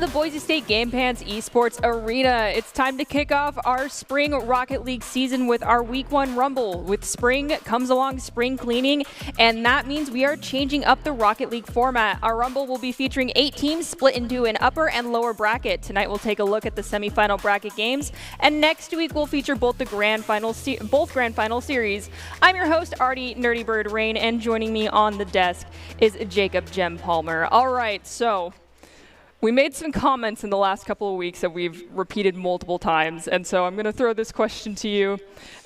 the Boise State Game Pants Esports Arena. It's time to kick off our spring Rocket League season with our Week 1 Rumble. With spring comes along spring cleaning, and that means we are changing up the Rocket League format. Our Rumble will be featuring 8 teams split into an upper and lower bracket. Tonight we'll take a look at the semifinal bracket games, and next week we'll feature both grand final series. I'm your host, Artie Nerdy Bird Rain, and joining me on the desk is Jacob Gem Palmer. All right, so we made some comments in the last couple of weeks that we've repeated multiple times, and so I'm going to throw this question to you,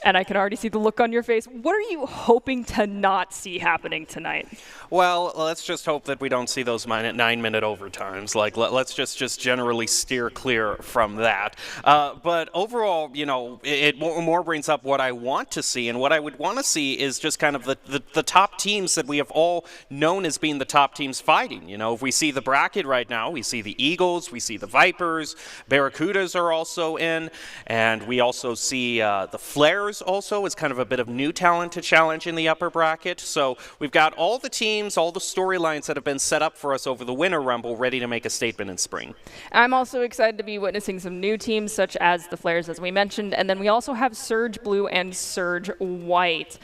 and I can already see the look on your face. What are you hoping to not see happening tonight? Well, let's just hope that we don't see those 9-minute overtimes. Like, let's just generally steer clear from that. But overall, you know, it more brings up what I want to see, and what I would want to see is just kind of the top teams that we have all known as being the top teams fighting. You know, if we see the bracket right now, we see the Eagles, we see the Vipers, Barracudas are also in, and we also see the Flares also as kind of a bit of new talent to challenge in the upper bracket. So we've got all the teams, all the storylines that have been set up for us over the Winter Rumble ready to make a statement in spring. I'm also excited to be witnessing some new teams such as the Flares, as we mentioned, and then we also have Surge Blue and Surge White,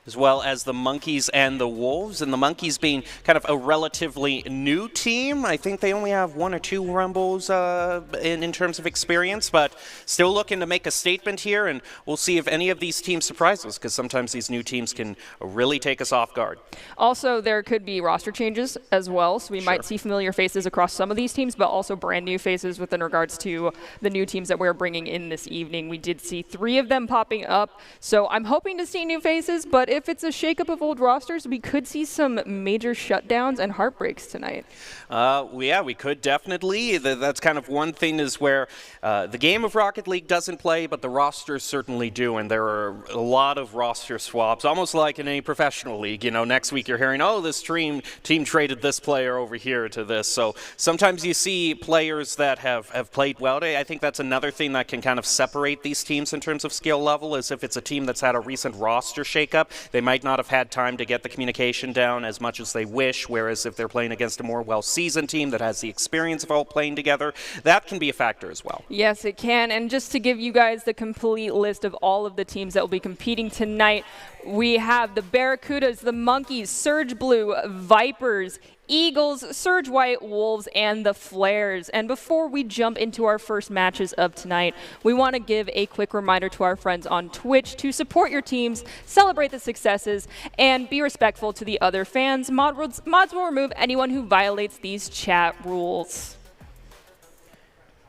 as well as the Monkeys and the Wolves, and the Monkeys being kind of a relatively new team. I think they only have 1 or 2 Rumbles in terms of experience, but still looking to make a statement here, and we'll see if any of these teams surprise us, because sometimes these new teams can really take us off guard. Also, there could be roster changes as well, so we might see familiar faces across some of these teams, but also brand new faces within regards to the new teams that we're bringing in this evening. We did see 3 of them popping up, so I'm hoping to see new faces, but if it's a shakeup of old rosters, we could see some major shutdowns and heartbreaks tonight. Yeah, we could definitely. That's kind of one thing is where the game of Rocket League doesn't play, but the rosters certainly do, and there are a lot of roster swaps, almost like in any professional league. You know, next week you're hearing, oh, this team traded this player over here to this. So sometimes you see players that have played well. I think that's another thing that can kind of separate these teams in terms of skill level, is if it's a team that's had a recent roster shakeup, they might not have had time to get the communication down as much as they wish, whereas if they're playing against a more well-seasoned team that has the experience of all playing together, that can be a factor as well. Yes, it can. And just to give you guys the complete list of all of the teams that will be competing tonight, we have the Barracudas, the Monkeys, Surge Blue, Vipers, Eagles, Surge White, Wolves, and the Flares. And before we jump into our first matches of tonight, we want to give a quick reminder to our friends on Twitch to support your teams, celebrate the successes, and be respectful to the other fans. Mods will remove anyone who violates these chat rules.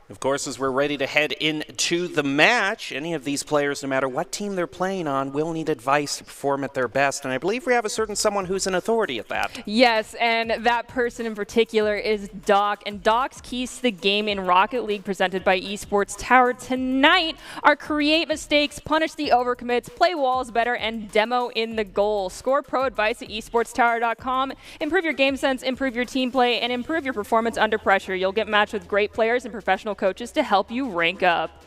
Of course, as we're ready to head into the match, any of these players, no matter what team they're playing on, will need advice to perform at their best. And I believe we have a certain someone who's an authority at that. Yes, and that person in particular is Doc. And Doc's keys to the game in Rocket League presented by Esports Tower tonight are create mistakes, punish the overcommits, play walls better, and demo in the goal. Score pro advice at esportstower.com. Improve your game sense, improve your team play, and improve your performance under pressure. You'll get matched with great players and professional coaches to help you rank up.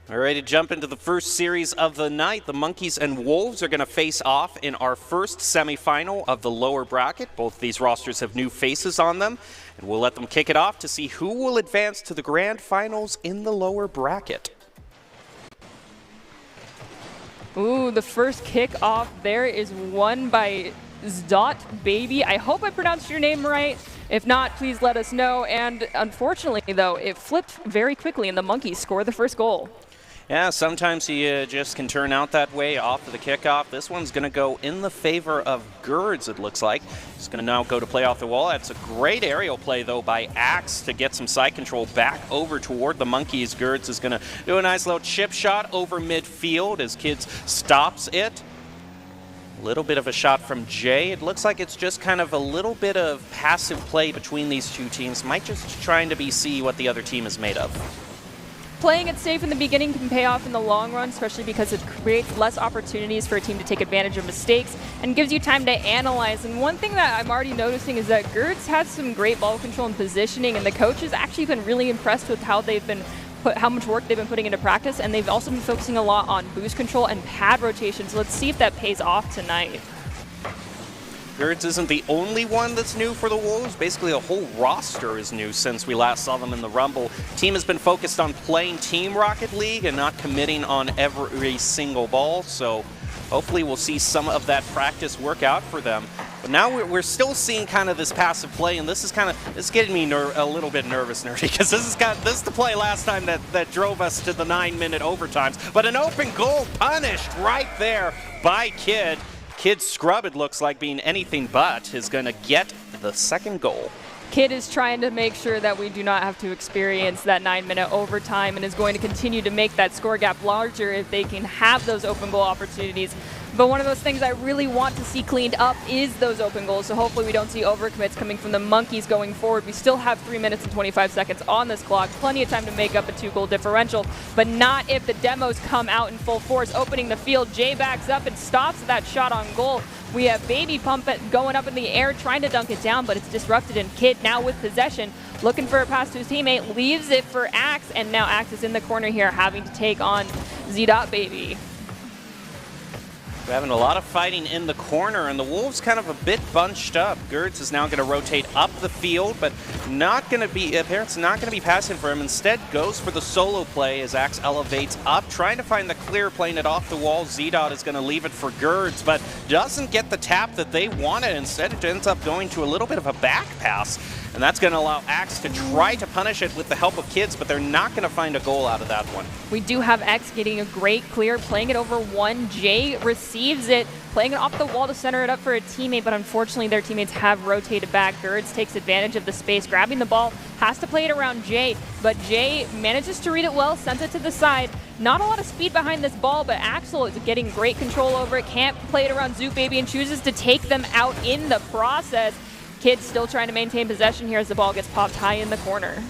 All right, to jump into the first series of the night, the Monkeys and Wolves are going to face off in our first semifinal of the lower bracket. Both these rosters have new faces on them, and we'll let them kick it off to see who will advance to the grand finals in the lower bracket. Ooh, the first kick off there is won by Zdot Baby. I hope I pronounced your name right. If not, please let us know. And unfortunately, though, it flipped very quickly, and the Monkeys score the first goal. Yeah, sometimes you just can turn out that way off of the kickoff. This one's going to go in the favor of Girds, it looks like. He's going to now go to play off the wall. That's a great aerial play, though, by Axe to get some side control back over toward the Monkeys. Girds is going to do a nice little chip shot over midfield as Kids stops it. A little bit of a shot from Jay. It looks like it's just kind of a little bit of passive play between these two teams. Might just trying to see what the other team is made of. Playing it safe in the beginning can pay off in the long run, especially because it creates less opportunities for a team to take advantage of mistakes and gives you time to analyze. And one thing that I'm already noticing is that Girds has some great ball control and positioning, and the coach has actually been really impressed with how they've been how much work they've been putting into practice, and they've also been focusing a lot on boost control and pad rotation. So let's see if that pays off tonight. Gerds isn't the only one that's new for the Wolves. Basically, the whole roster is new since we last saw them in the Rumble. Team has been focused on playing Team Rocket League and not committing on every single ball, so hopefully we'll see some of that practice work out for them. But now we're still seeing kind of this passive play, and this is getting me a little bit nervous, Nerdy, because this is the play last time that drove us to the 9-minute overtimes. But an open goal punished right there by Kid. Kid Scrub, it looks like, being anything but, is going to get the second goal. Kid is trying to make sure that we do not have to experience that 9-minute overtime and is going to continue to make that score gap larger if they can have those open goal opportunities. But one of those things I really want to see cleaned up is those open goals, so hopefully we don't see overcommits coming from the Monkeys going forward. We still have 3 minutes and 25 seconds on this clock, plenty of time to make up a 2-goal differential, but not if the demos come out in full force, opening the field. Jay backs up and stops that shot on goal. We have Baby Pump it going up in the air, trying to dunk it down, but it's disrupted, and Kid now with possession, looking for a pass to his teammate, leaves it for Axe, and now Axe is in the corner here, having to take on Z-Baby. We're having a lot of fighting in the corner, and the Wolves kind of a bit bunched up. Gerds is now going to rotate up the field, but Parent's not going to be passing for him. Instead, goes for the solo play as Axe elevates up, trying to find the clear, playing it off the wall. Z-Dot is going to leave it for Gerds, but doesn't get the tap that they wanted. Instead, it ends up going to a little bit of a back pass, and that's going to allow Axe to try to punish it with the help of Kids, but they're not going to find a goal out of that one. We do have X getting a great clear, playing it over one. Jay receives it, playing it off the wall to center it up for a teammate, but unfortunately their teammates have rotated back. Gerds takes advantage of the space, grabbing the ball, has to play it around Jay, but Jay manages to read it well, sends it to the side. Not a lot of speed behind this ball, but Axel is getting great control over it, can't play it around Z-Baby, and chooses to take them out in the process. Kid's still trying to maintain possession here as the ball gets popped high in the corner.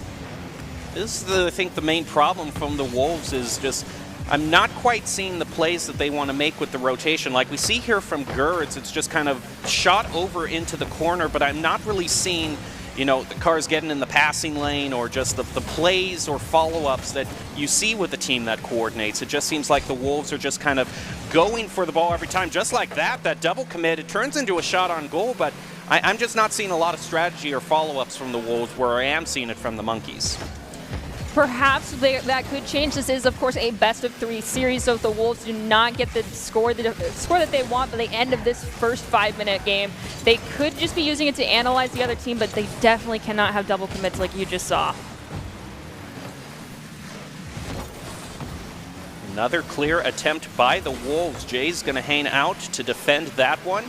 This is, I think, the main problem from the Wolves is just I'm not quite seeing the plays that they want to make with the rotation. Like we see here from Gerds, it's just kind of shot over into the corner, but I'm not really seeing, you know, the cars getting in the passing lane or just the plays or follow-ups that you see with a team that coordinates. It just seems like the Wolves are just kind of going for the ball every time. Just like that double commit, it turns into a shot on goal, but I'm just not seeing a lot of strategy or follow-ups from the Wolves where I am seeing it from the Monkeys. Perhaps that could change. This is, of course, a best-of-3 series, so if the Wolves do not get the score that they want by the end of this first 5-minute game, they could just be using it to analyze the other team, but they definitely cannot have double commits like you just saw. Another clear attempt by the Wolves. Jay's going to hang out to defend that one.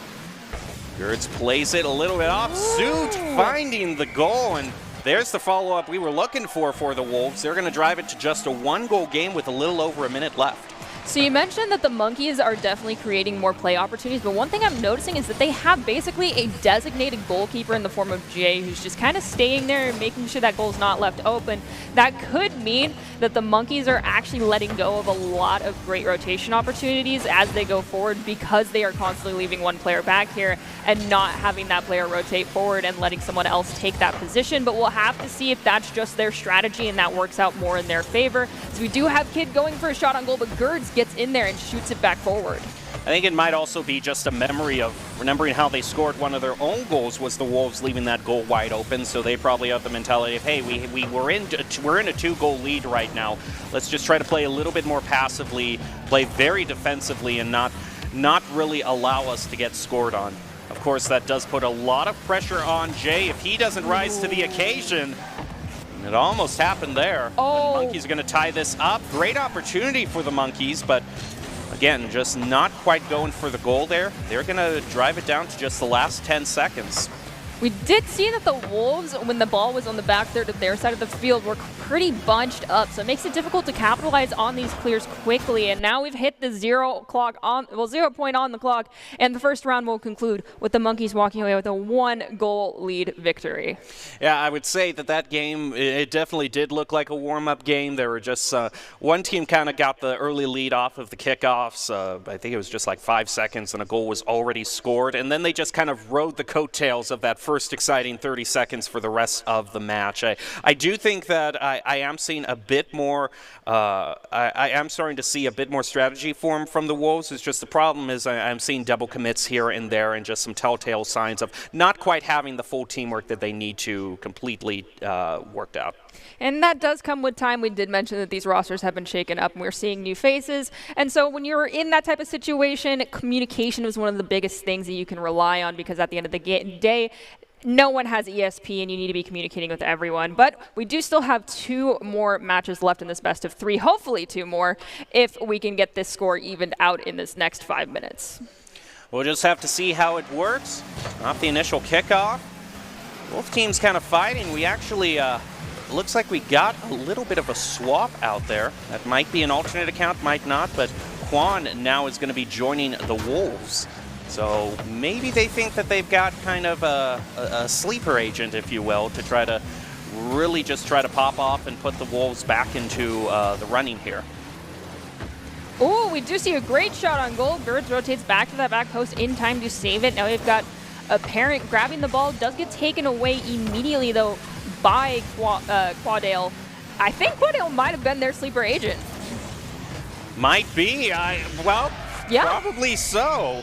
Gerds plays it a little bit off. Suit finding the goal, and there's the follow-up we were looking for the Wolves. They're going to drive it to just a 1-goal game with a little over a minute left. So you mentioned that the Monkeys are definitely creating more play opportunities, but one thing I'm noticing is that they have basically a designated goalkeeper in the form of Jay, who's just kind of staying there and making sure that goal's not left open. That could mean that the Monkeys are actually letting go of a lot of great rotation opportunities as they go forward because they are constantly leaving one player back here and not having that player rotate forward and letting someone else take that position. But we'll have to see if that's just their strategy and that works out more in their favor. So we do have Kid going for a shot on goal, but Gerds gets in there and shoots it back forward. I think it might also be just a memory of remembering how they scored one of their own goals was the Wolves leaving that goal wide open, so they probably have the mentality of, hey, we're in a 2-goal lead right now. Let's just try to play a little bit more passively, play very defensively, and not really allow us to get scored on. Of course, that does put a lot of pressure on Jay if he doesn't rise to the occasion. It almost happened there. Oh. The Monkeys are going to tie this up. Great opportunity for the Monkeys, but again, just not quite going for the goal there. They're going to drive it down to just the last 10 seconds. We did see that the Wolves, when the ball was on the back third of their side of the field, were pretty bunched up, so it makes it difficult to capitalize on these clears quickly. And now we've hit the 0 point on the clock, and the first round will conclude with the Monkeys walking away with a 1-goal lead victory. Yeah, I would say that game, it definitely did look like a warm-up game. There were just one team kind of got the early lead off of the kickoffs. I think it was just like 5 seconds, and a goal was already scored. And then they just kind of rode the coattails of that first exciting 30 seconds for the rest of the match. I do think that I am seeing a bit more, I am starting to see a bit more strategy form from the Wolves. It's just the problem is I'm seeing double commits here and there and just some telltale signs of not quite having the full teamwork that they need to completely worked out. And that does come with time. We did mention that these rosters have been shaken up and we're seeing new faces. And so when you're in that type of situation, communication is one of the biggest things that you can rely on, because at the end of the day, no one has ESP and you need to be communicating with everyone. But we do still have 2 more matches left in this best of 3, hopefully 2 more, if we can get this score evened out in this next 5 minutes. We'll just have to see how it works. Off the initial kickoff, both teams kind of fighting. We actually, looks like we got a little bit of a swap out there. That might be an alternate account, might not, but Quan now is going to be joining the Wolves. So maybe they think that they've got kind of a sleeper agent, if you will, to try to really just try to pop off and put the Wolves back into the running here. Oh, we do see a great shot on goal. Gerds rotates back to that back post in time to save it. Now we've got a Parent grabbing the ball. Does get taken away immediately, though, by Quadale. I think Quadale might have been their sleeper agent. Might be. Well, yeah. Probably so.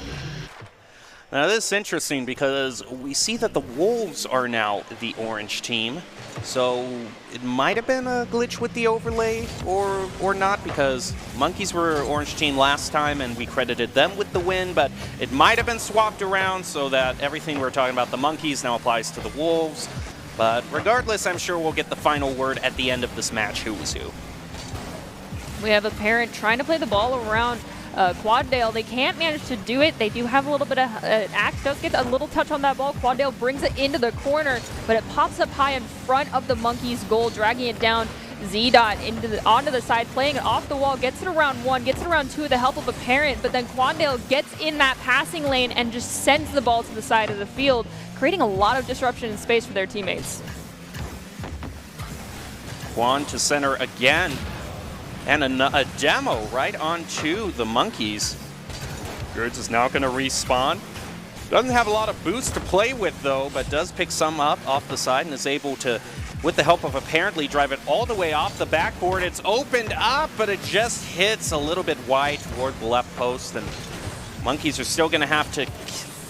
Now, this is interesting because we see that the Wolves are now the orange team. So it might have been a glitch with the overlay or not, because Monkeys were orange team last time and we credited them with the win, but it might have been swapped around so that everything we're talking about the Monkeys now applies to the Wolves. But regardless, I'm sure we'll get the final word at the end of this match, who was who. We have a Parent trying to play the ball around Quaddale. They can't manage to do it. They do have a little bit of Axe does get a little touch on that ball. Quaddale brings it into the corner, but it pops up high in front of the Monkeys' goal, dragging it down. Z-Dot onto the side, playing it off the wall, gets it around 1, gets it around 2 with the help of a Parent, but then Quandale gets in that passing lane and just sends the ball to the side of the field, creating a lot of disruption in space for their teammates. Quan to center again, and a demo right onto the Monkeys. Gerds is now going to respawn. Doesn't have a lot of boost to play with, though, but does pick some up off the side and is able to, with the help of apparently, drive it all the way off the backboard. It's opened up, but it just hits a little bit wide toward the left post, and Monkeys are still going to have to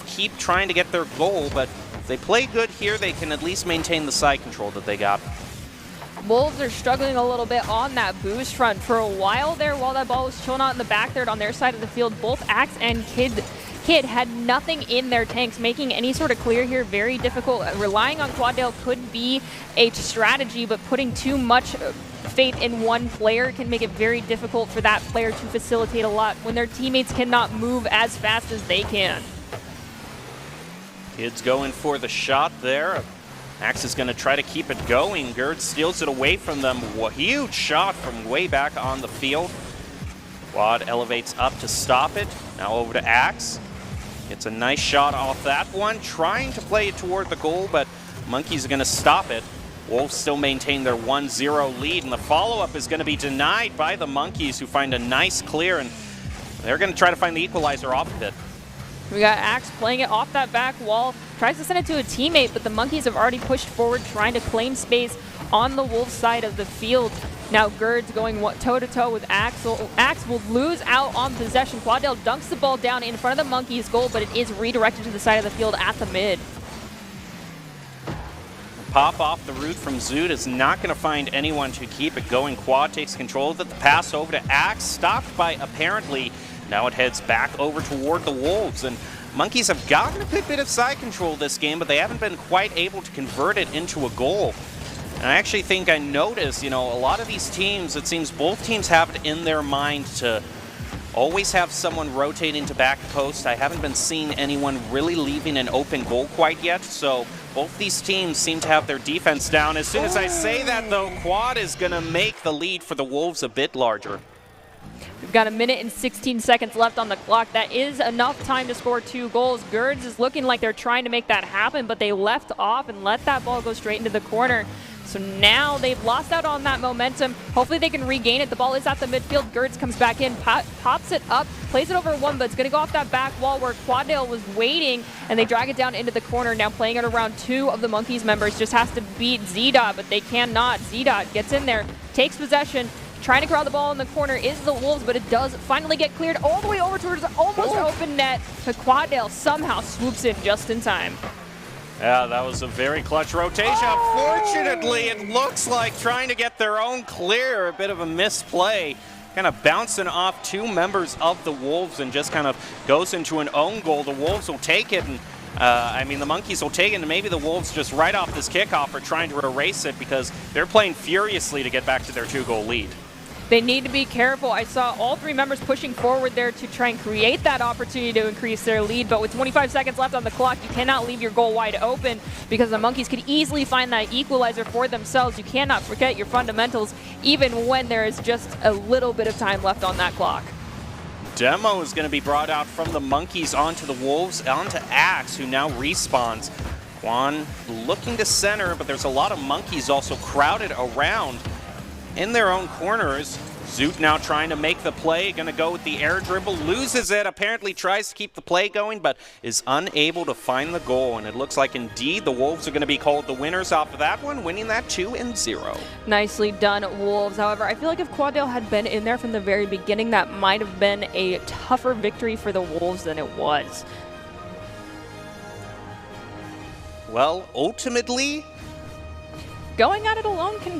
keep trying to get their goal, but if they play good here, they can at least maintain the side control that they got. Wolves are struggling a little bit on that boost front. For a while there, while that ball was chilling out in the back third on their side of the field, both Axe and Kid had nothing in their tanks, making any sort of clear here very difficult. Relying on Quaddale could be a strategy, but putting too much faith in one player can make it very difficult for that player to facilitate a lot when their teammates cannot move as fast as they can. Kid's going for the shot there. Axe is going to try to keep it going. Gerds steals it away from them. A huge shot from way back on the field. Quad elevates up to stop it. Now over to Axe. Gets a nice shot off that one. Trying to play it toward the goal, but Monkeys are going to stop it. Wolves still maintain their 1-0 lead, and the follow-up is going to be denied by the Monkeys, who find a nice clear, and they're going to try to find the equalizer off of it. We got Axe playing it off that back wall. Tries to send it to a teammate, but the Monkeys have already pushed forward, trying to claim space on the Wolves side of the field. Now Gerds going toe-to-toe with Axe. Axe will lose out on possession. Quaddale dunks the ball down in front of the Monkeys' goal, but it is redirected to the side of the field at the mid. Pop off the route from Zoot is not going to find anyone to keep it going. Quad takes control of it. The pass over to Axe, stopped by apparently. Now it heads back over toward the Wolves, and Monkeys have gotten a good bit of side control this game, but they haven't been quite able to convert it into a goal. And I actually think I noticed, a lot of these teams, it seems both teams have it in their mind to always have someone rotating to back post. I haven't been seeing anyone really leaving an open goal quite yet, so both these teams seem to have their defense down. As soon as I say that, though, Quad is going to make the lead for the Wolves a bit larger. We've got 1 minute and 16 seconds left on the clock. That is enough time to score 2 goals. Gerds is looking like they're trying to make that happen, but they left off and let that ball go straight into the corner. So now they've lost out on that momentum. Hopefully they can regain it. The ball is at the midfield. Gertz comes back in, pops it up, plays it over one, but it's going to go off that back wall where Quaddale was waiting, and they drag it down into the corner. Now playing it around 2 of the Monkeys members. Just has to beat Z-Dot, but they cannot. Z-Dot gets in there, takes possession, trying to corral the ball in the corner is the Wolves, but it does finally get cleared all the way over towards almost open net. But Quaddale somehow swoops in just in time. Yeah, that was a very clutch rotation. Fortunately, it looks like trying to get their own clear, a bit of a misplay. Kind of bouncing off 2 members of the Wolves and just kind of goes into an own goal. The Wolves will take it, and I mean, the Monkeys will take it, and maybe the Wolves just right off this kickoff are trying to erase it because they're playing furiously to get back to their 2-goal lead. They need to be careful. I saw all 3 members pushing forward there to try and create that opportunity to increase their lead, but with 25 seconds left on the clock, you cannot leave your goal wide open because the Monkeys could easily find that equalizer for themselves. You cannot forget your fundamentals even when there is just a little bit of time left on that clock. Demo is going to be brought out from the Monkeys onto the Wolves, onto Axe, who now respawns. Quan looking to center, but there's a lot of Monkeys also crowded around in their own corners. Zoot now trying to make the play, going to go with the air dribble, loses it, apparently tries to keep the play going, but is unable to find the goal. And it looks like indeed the Wolves are going to be called the winners off of that one, winning that 2-0. Nicely done, Wolves. However, I feel like if Quaddale had been in there from the very beginning, that might have been a tougher victory for the Wolves than it was. Well, ultimately, going at it alone can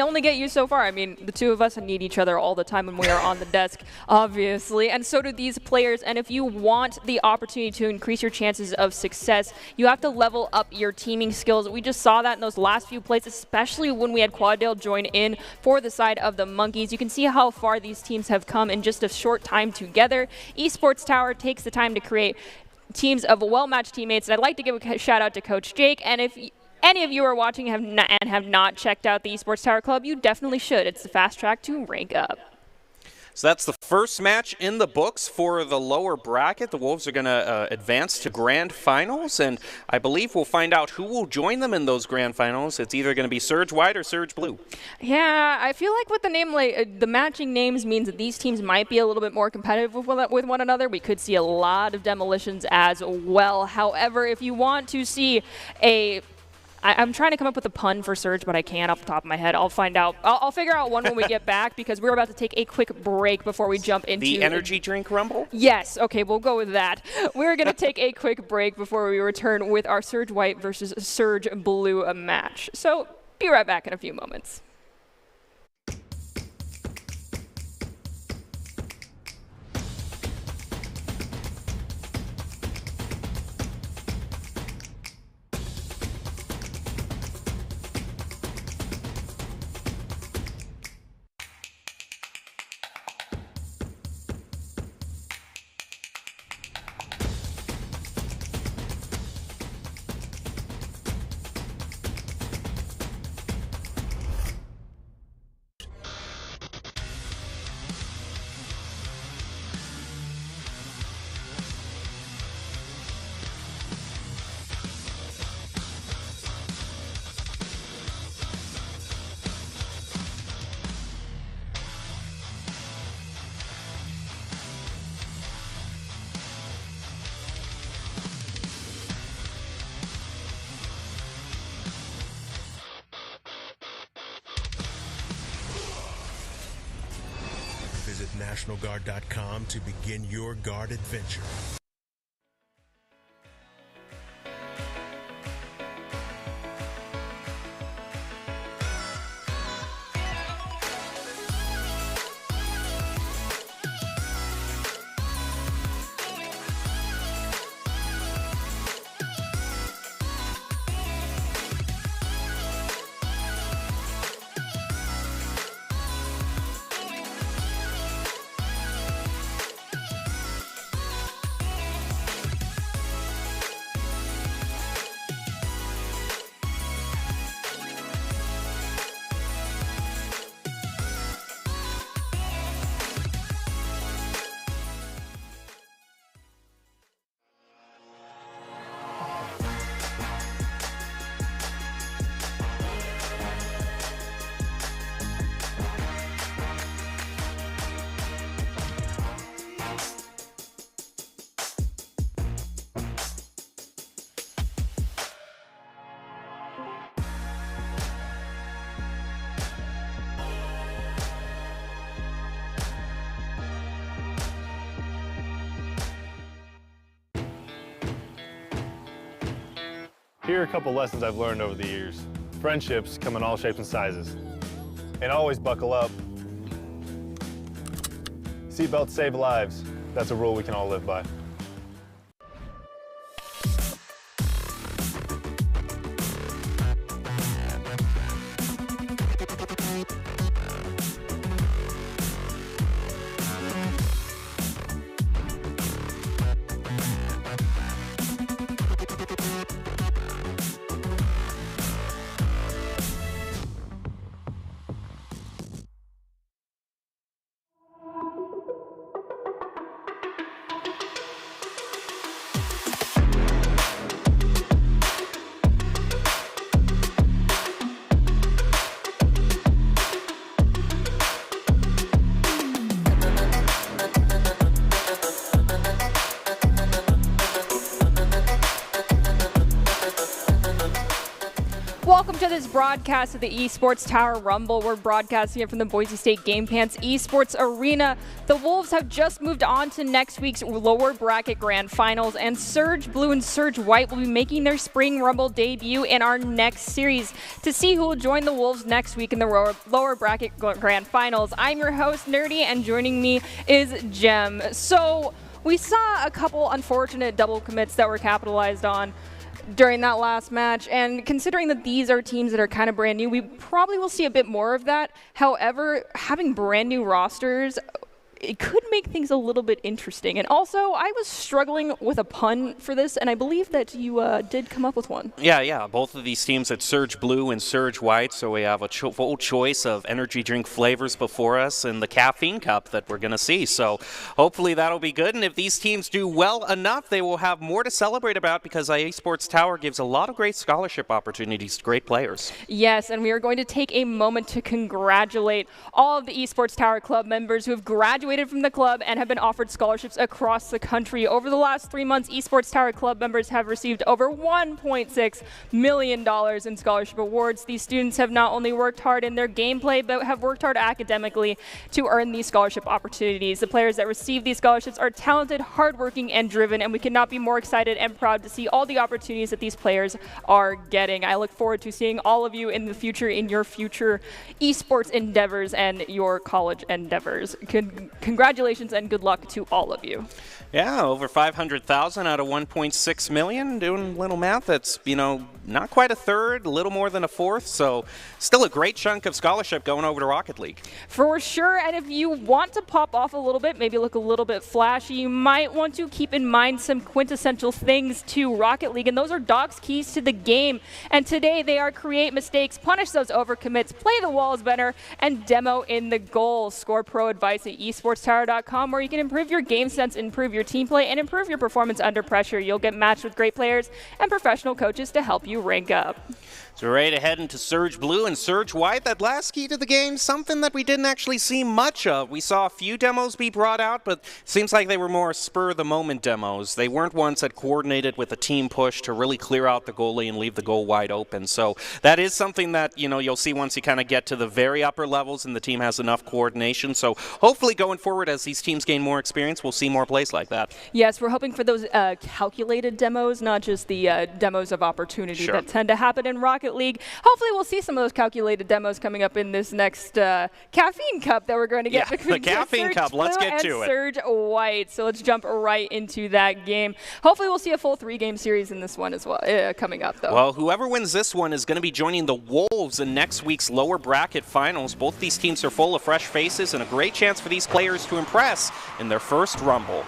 only get you so far. I mean, the 2 of us need each other all the time when we are on the desk, obviously, and so do these players. And if you want the opportunity to increase your chances of success, you have to level up your teaming skills. We just saw that in those last few plays, especially when we had Quaddale join in for the side of the Monkeys. You can see how far these teams have come in just a short time together. Esports Tower takes the time to create teams of well-matched teammates, and I'd like to give a shout out to Coach Jake. And if any of you are watching and have not checked out the Esports Tower Club, you definitely should. It's the fast track to rank up. So that's the first match in the books for the lower bracket. The Wolves are going to advance to grand finals, and I believe we'll find out who will join them in those grand finals. It's either going to be Surge White or Surge Blue. Yeah, I feel like with the name, the matching names means that these teams might be a little bit more competitive with one another. We could see a lot of demolitions as well. However, if you want to see I'm trying to come up with a pun for Surge, but I can't off the top of my head. I'll find out. I'll figure out one when we get back because we're about to take a quick break before we jump into the energy drink rumble? Yes. Okay, we'll go with that. We're going to take a quick break before we return with our Surge White versus Surge Blue match. So be right back in a few moments. Visit NationalGuard.com to begin your Guard adventure. Here are a couple lessons I've learned over the years. Friendships come in all shapes and sizes. And always buckle up. Seatbelts save lives. That's a rule we can all live by. Welcome to this broadcast of the Esports Tower Rumble. We're broadcasting it from the Boise State Game Pants Esports Arena. The Wolves have just moved on to next week's lower bracket grand finals, and Surge Blue and Surge White will be making their Spring Rumble debut in our next series. To see who will join the Wolves next week in the lower bracket grand finals, I'm your host, Nerdy, and joining me is Jem. So we saw a couple unfortunate double commits that were capitalized on during that last match, and considering that these are teams that are kind of brand new, we probably will see a bit more of that. However, having brand new rosters, it could make things a little bit interesting. And also, I was struggling with a pun for this, and I believe that you did come up with one. Yeah. Both of these teams at Surge Blue and Surge White, so we have a full choice of energy drink flavors before us and the caffeine cup that we're going to see. So hopefully that'll be good. And if these teams do well enough, they will have more to celebrate about, because Esports Tower gives a lot of great scholarship opportunities to great players. Yes, and we are going to take a moment to congratulate all of the Esports Tower Club members who have graduated from the club and have been offered scholarships across the country. Over the last 3 months, Esports Tower Club members have received over $1.6 million in scholarship awards. These students have not only worked hard in their gameplay, but have worked hard academically to earn these scholarship opportunities. The players that receive these scholarships are talented, hardworking, and driven, and we cannot be more excited and proud to see all the opportunities that these players are getting. I look forward to seeing all of you in the future, in your future esports endeavors and your college endeavors. Congratulations and good luck to all of you. Yeah, over 500,000 out of 1.6 million. Doing little math, that's, not quite a third, a little more than a fourth. So still a great chunk of scholarship going over to Rocket League. For sure. And if you want to pop off a little bit, maybe look a little bit flashy, you might want to keep in mind some quintessential things to Rocket League. And those are Doc's keys to the game. And today they are create mistakes, punish those overcommits, play the walls better, and demo in the goal. Score pro advice at esportstower.com, where you can improve your game sense, improve your team play, and improve your performance under pressure. You'll get matched with great players and professional coaches to help you rank up. So we're ready to head into Surge Blue and Surge White. That last key to the game, something that we didn't actually see much of. We saw a few demos be brought out, but it seems like they were more spur-of-the-moment demos. They weren't ones that coordinated with a team push to really clear out the goalie and leave the goal wide open. So that is something that, you'll see once you kind of get to the very upper levels and the team has enough coordination. So hopefully going forward, as these teams gain more experience, we'll see more plays like that. Yes, we're hoping for those calculated demos, not just the demos of opportunity that tend to happen in Rocket League. Hopefully we'll see some of those calculated demos coming up in this next caffeine cup that we're going to get. Yeah, the caffeine cup. Let's get to it. Surge White. So let's jump right into that game. Hopefully we'll see a full 3-game series in this one as well coming up, though. Well, whoever wins this one is going to be joining the Wolves in next week's lower bracket finals. Both these teams are full of fresh faces and a great chance for these players to impress in their first Rumble.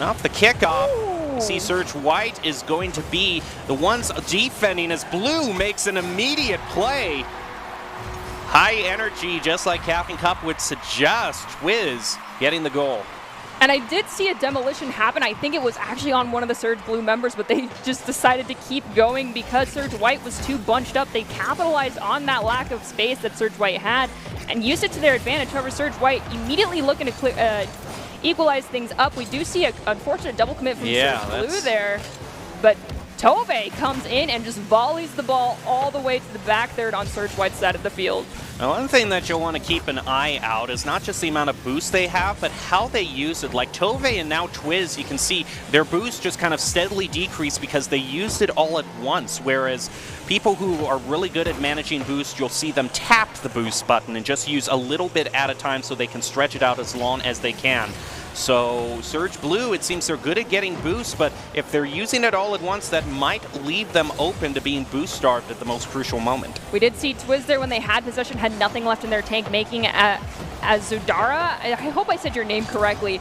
Off the kickoff, see Surge White is going to be the ones defending as Blue makes an immediate play. High energy, just like Caffeine Cup would suggest. Wiz getting the goal. And I did see a demolition happen. I think it was actually on one of the Surge Blue members, but they just decided to keep going because Surge White was too bunched up. They capitalized on that lack of space that Surge White had and used it to their advantage. However, Surge White immediately looking to equalize things up. We do see an unfortunate double commit from Surge Blue there, but Tove comes in and just volleys the ball all the way to the back third on Surge White's side of the field. Now, one thing that you'll want to keep an eye out is not just the amount of boost they have, but how they use it. Like Tove and now Twiz, you can see their boost just kind of steadily decrease because they used it all at once, whereas people who are really good at managing boost, you'll see them tap the boost button and just use a little bit at a time so they can stretch it out as long as they can. So Surge Blue, it seems they're good at getting boost, but if they're using it all at once, that might leave them open to being boost starved at the most crucial moment. We did see Twiz there when they had possession, had nothing left in their tank, making Azudara. I hope I said your name correctly.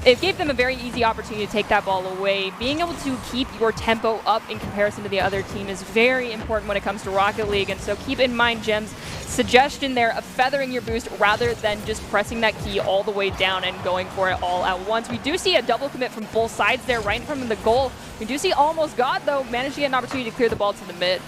It gave them a very easy opportunity to take that ball away. Being able to keep your tempo up in comparison to the other team is very important when it comes to Rocket League, and so keep in mind Jem's suggestion there of feathering your boost rather than just pressing that key all the way down and going for it all at once. We do see a double commit from both sides there right in front of the goal. We do see Almost God, though, manage to get an opportunity to clear the ball to the mid.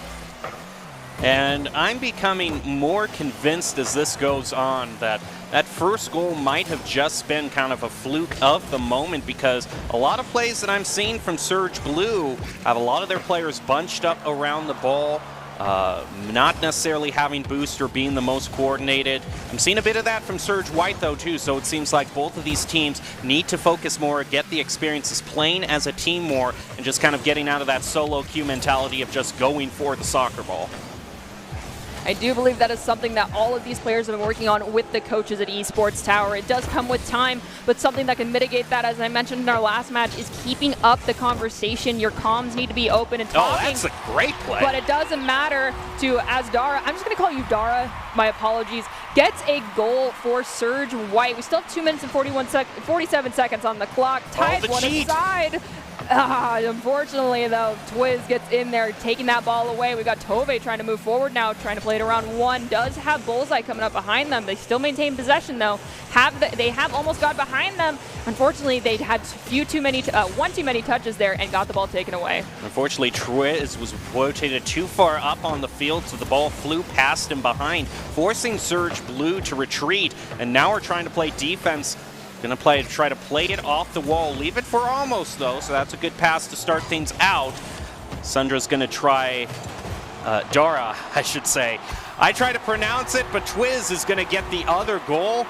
And I'm becoming more convinced as this goes on that that first goal might have just been kind of a fluke of the moment, because a lot of plays that I'm seeing from Surge Blue have a lot of their players bunched up around the ball, not necessarily having boost or being the most coordinated. I'm seeing a bit of that from Surge White though too, so it seems like both of these teams need to focus more, get the experiences playing as a team more, and just kind of getting out of that solo queue mentality of just going for the soccer ball. I do believe that is something that all of these players have been working on with the coaches at Esports Tower. It does come with time, but something that can mitigate that, as I mentioned in our last match, is keeping up the conversation. Your comms need to be open and talking. Oh, that's a great play. But it doesn't matter to Asdara. I'm just going to call you Dara. My apologies. Gets a goal for Surge White. We still have 2 minutes and 47 seconds on the clock. Tied one aside. Unfortunately, though, Twiz gets in there, taking that ball away. We got Tove trying to move forward now, trying to play it around one. Does have Bullseye coming up behind them. They still maintain possession, though. They have Almost got behind them. Unfortunately, they had one too many touches there and got the ball taken away. Unfortunately, Twiz was rotated too far up on the field, so the ball flew past him behind, forcing Surge Blue to retreat. And now we're trying to play defense. Gonna try to play it off the wall. Leave it for Almost, though, so that's a good pass to start things out. Sundra's gonna try, Dara, I should say. I try to pronounce it, but Twiz is gonna get the other goal.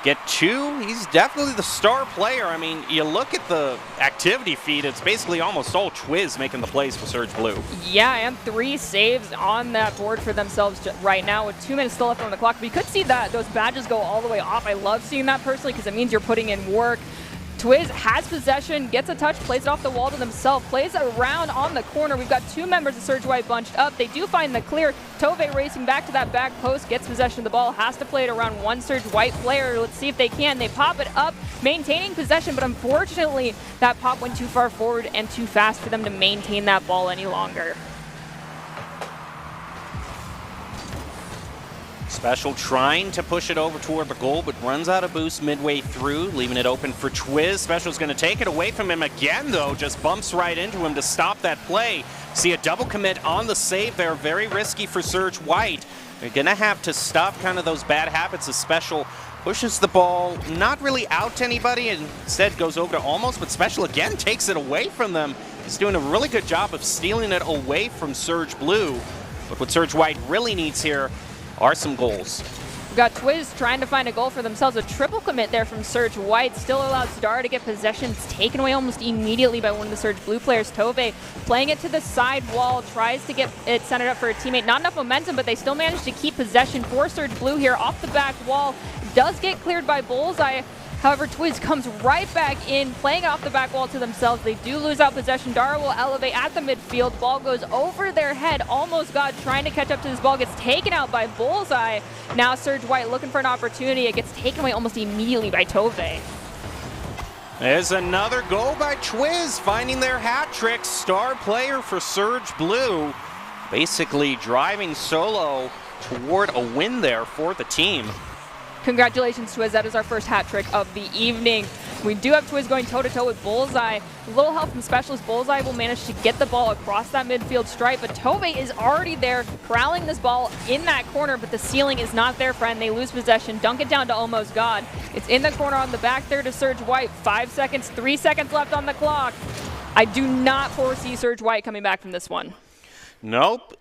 Get two. He's definitely the star player. I mean, you look at the activity feed, it's basically almost all Twiz making the plays for Surge Blue. Yeah, and 3 saves on that board for themselves right now with 2 minutes still left on the clock. But you could see that those badges go all the way off. I love seeing that personally because it means you're putting in work. Twiz has possession, gets a touch, plays it off the wall to themselves, plays around on the corner. We've got 2 members of Surge White bunched up. They do find the clear. Tove racing back to that back post, gets possession of the ball, has to play it around one Surge White player. Let's see if they can. They pop it up, maintaining possession, but unfortunately that pop went too far forward and too fast for them to maintain that ball any longer. Special trying to push it over toward the goal, but runs out of boost midway through, leaving it open for Twiz. Special's going to take it away from him again, though. Just bumps right into him to stop that play. See a double commit on the save there. Very risky for Surge White. They're going to have to stop kind of those bad habits as Special pushes the ball not really out to anybody, and instead goes over to Almost, but Special again takes it away from them. He's doing a really good job of stealing it away from Surge Blue. But what Surge White really needs here are some goals. We've got Twiz trying to find a goal for themselves. A triple commit there from Surge White. Still allows Star to get possession. It's taken away almost immediately by one of the Surge Blue players, Tove. Playing it to the side wall, tries to get it centered up for a teammate. Not enough momentum, but they still manage to keep possession for Surge Blue here off the back wall. Does get cleared by Bullseye. However, Twiz comes right back in, playing off the back wall to themselves. They do lose out possession. Dara will elevate at the midfield. Ball goes over their head. Almost God trying to catch up to this ball. Gets taken out by Bullseye. Now Surge White looking for an opportunity. It gets taken away almost immediately by Tove. There's another goal by Twiz, finding their hat trick. Star player for Surge Blue. Basically driving solo toward a win there for the team. Congratulations, Twiz. That is our first hat trick of the evening. We do have Twiz going toe-to-toe with Bullseye. A little help from Specialist. Bullseye will manage to get the ball across that midfield stripe, but Tove is already there, corralling this ball in that corner, but the ceiling is not their friend. They lose possession, dunk it down to Almost God. It's in the corner on the back there to Surge White. 5 seconds, 3 seconds left on the clock. I do not foresee Surge White coming back from this one. Nope.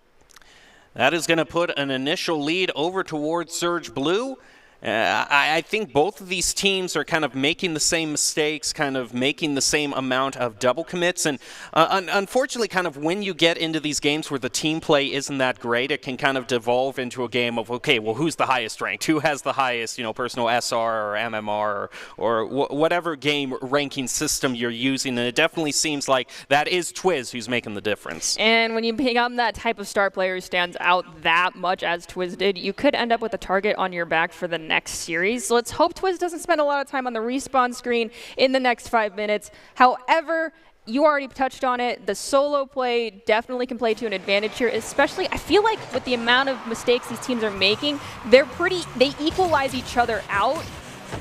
That is going to put an initial lead over towards Surge Blue. I think both of these teams are kind of making the same mistakes, kind of making the same amount of double commits, and unfortunately kind of when you get into these games where the team play isn't that great, it can kind of devolve into a game of, okay, well, who's the highest ranked? Who has the highest, personal SR or MMR or whatever game ranking system you're using, and it definitely seems like that is Twiz who's making the difference. And when you become that type of star player who stands out that much as Twiz did, you could end up with a target on your back for the next series. So let's hope Twiz doesn't spend a lot of time on the respawn screen in the next 5 minutes. However, you already touched on it. The solo play definitely can play to an advantage here, especially I feel like with the amount of mistakes these teams are making, they equalize each other out.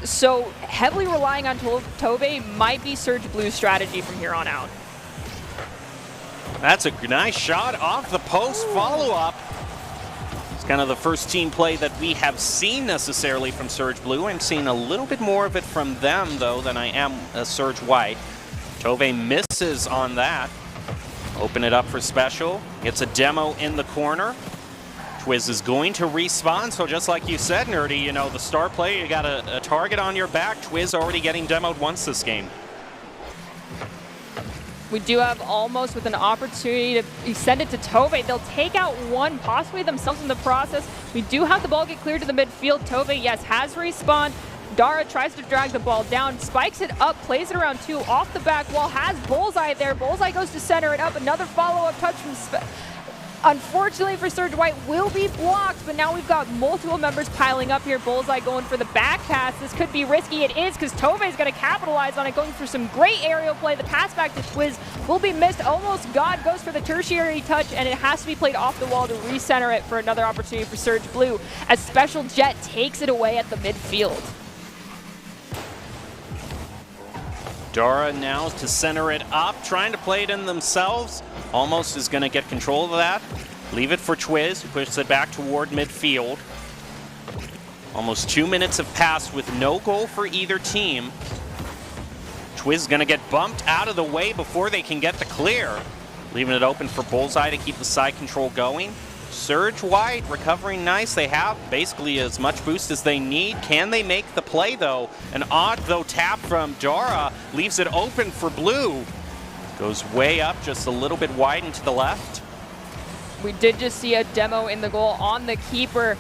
So heavily relying on Tove might be Surge Blue's strategy from here on out. That's a nice shot off the post follow-up. Kind of the first team play that we have seen necessarily from Surge Blue. I'm seeing a little bit more of it from them, though, than I am Surge White. Tove misses on that. Open it up for Special. Gets a demo in the corner. Twiz is going to respawn, so just like you said, Nerdy, the star play, you got a target on your back. Twiz already getting demoed once this game. We do have almost with an opportunity to send it to Tove. They'll take out one, possibly themselves in the process. We do have the ball get cleared to the midfield. Tove, yes, has respawned. Dara tries to drag the ball down, spikes it up, plays it around 2, off the back wall, has Bullseye there. Bullseye goes to center it up. Another follow-up touch from unfortunately for Surge White will be blocked, but now we've got multiple members piling up here. Bullseye going for the back pass. This could be risky. It is, because Tove is going to capitalize on it, going for some great aerial play. The pass back to Twiz will be missed. Almost God goes for the tertiary touch, and it has to be played off the wall to recenter it for another opportunity for Surge Blue, as Special Jet takes it away at the midfield. Dara now to center it up, trying to play it in themselves. Almost is going to get control of that. Leave it for Twiz, who pushes it back toward midfield. Almost 2 minutes have passed with no goal for either team. Twiz going to get bumped out of the way before they can get the clear. Leaving it open for Bullseye to keep the side control going. Surge White recovering nice. They have basically as much boost as they need. Can they make the play, though? An odd, though, tap from Dara leaves it open for Blue. Goes way up, just a little bit wide and to the left. We did just see a demo in the goal on the keeper.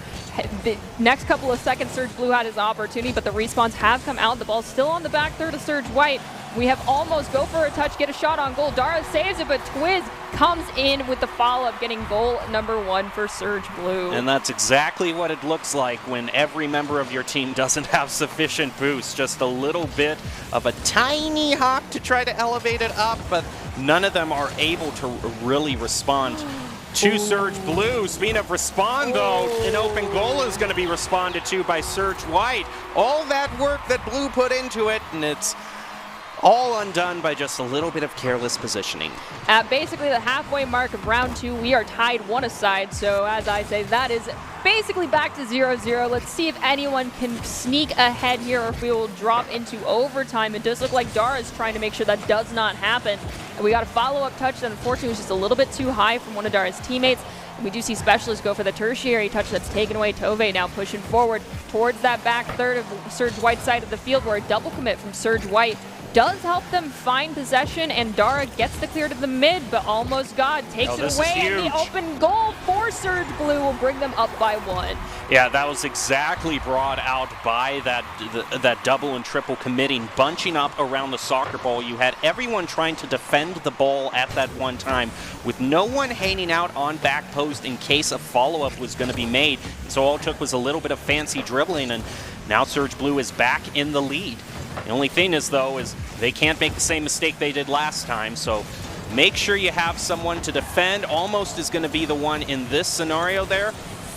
The next couple of seconds, Surge Blue had his opportunity, but the respawns have come out. The ball's still on the back third of Surge White. We have almost go for a touch, get a shot on goal. Dara saves it, but Twiz comes in with the follow-up, getting goal number 1 for Surge Blue. And that's exactly what it looks like when every member of your team doesn't have sufficient boost. Just a little bit of a tiny hop to try to elevate it up, but none of them are able to really respond to Surge Blue. Speaking of respond, though, an open goal is going to be responded to by Surge White. All that work that Blue put into it, and it's all undone by just a little bit of careless positioning. At basically the halfway mark of round 2, we are tied 1-aside. So as I say, that is basically back to 0-0. Let's see if anyone can sneak ahead here or if we will drop into overtime. It does look like Dara is trying to make sure that does not happen. And we got a follow-up touch that unfortunately was just a little bit too high from one of Dara's teammates. And we do see Specialists go for the tertiary touch that's taken away. Tove now pushing forward towards that back third of Surge White's side of the field, where a double commit from Surge White does help them find possession, and Dara gets the clear to the mid, but almost God takes it away, and the open goal for Surge Blue will bring them up by 1. Yeah, that was exactly brought out by that double and triple committing, bunching up around the soccer ball. You had everyone trying to defend the ball at that one time, with no one hanging out on back post in case a follow-up was going to be made. So all it took was a little bit of fancy dribbling, and now Surge Blue is back in the lead. The only thing is, though, is they can't make the same mistake they did last time, so make sure you have someone to defend. Almost is going to be the one in this scenario there.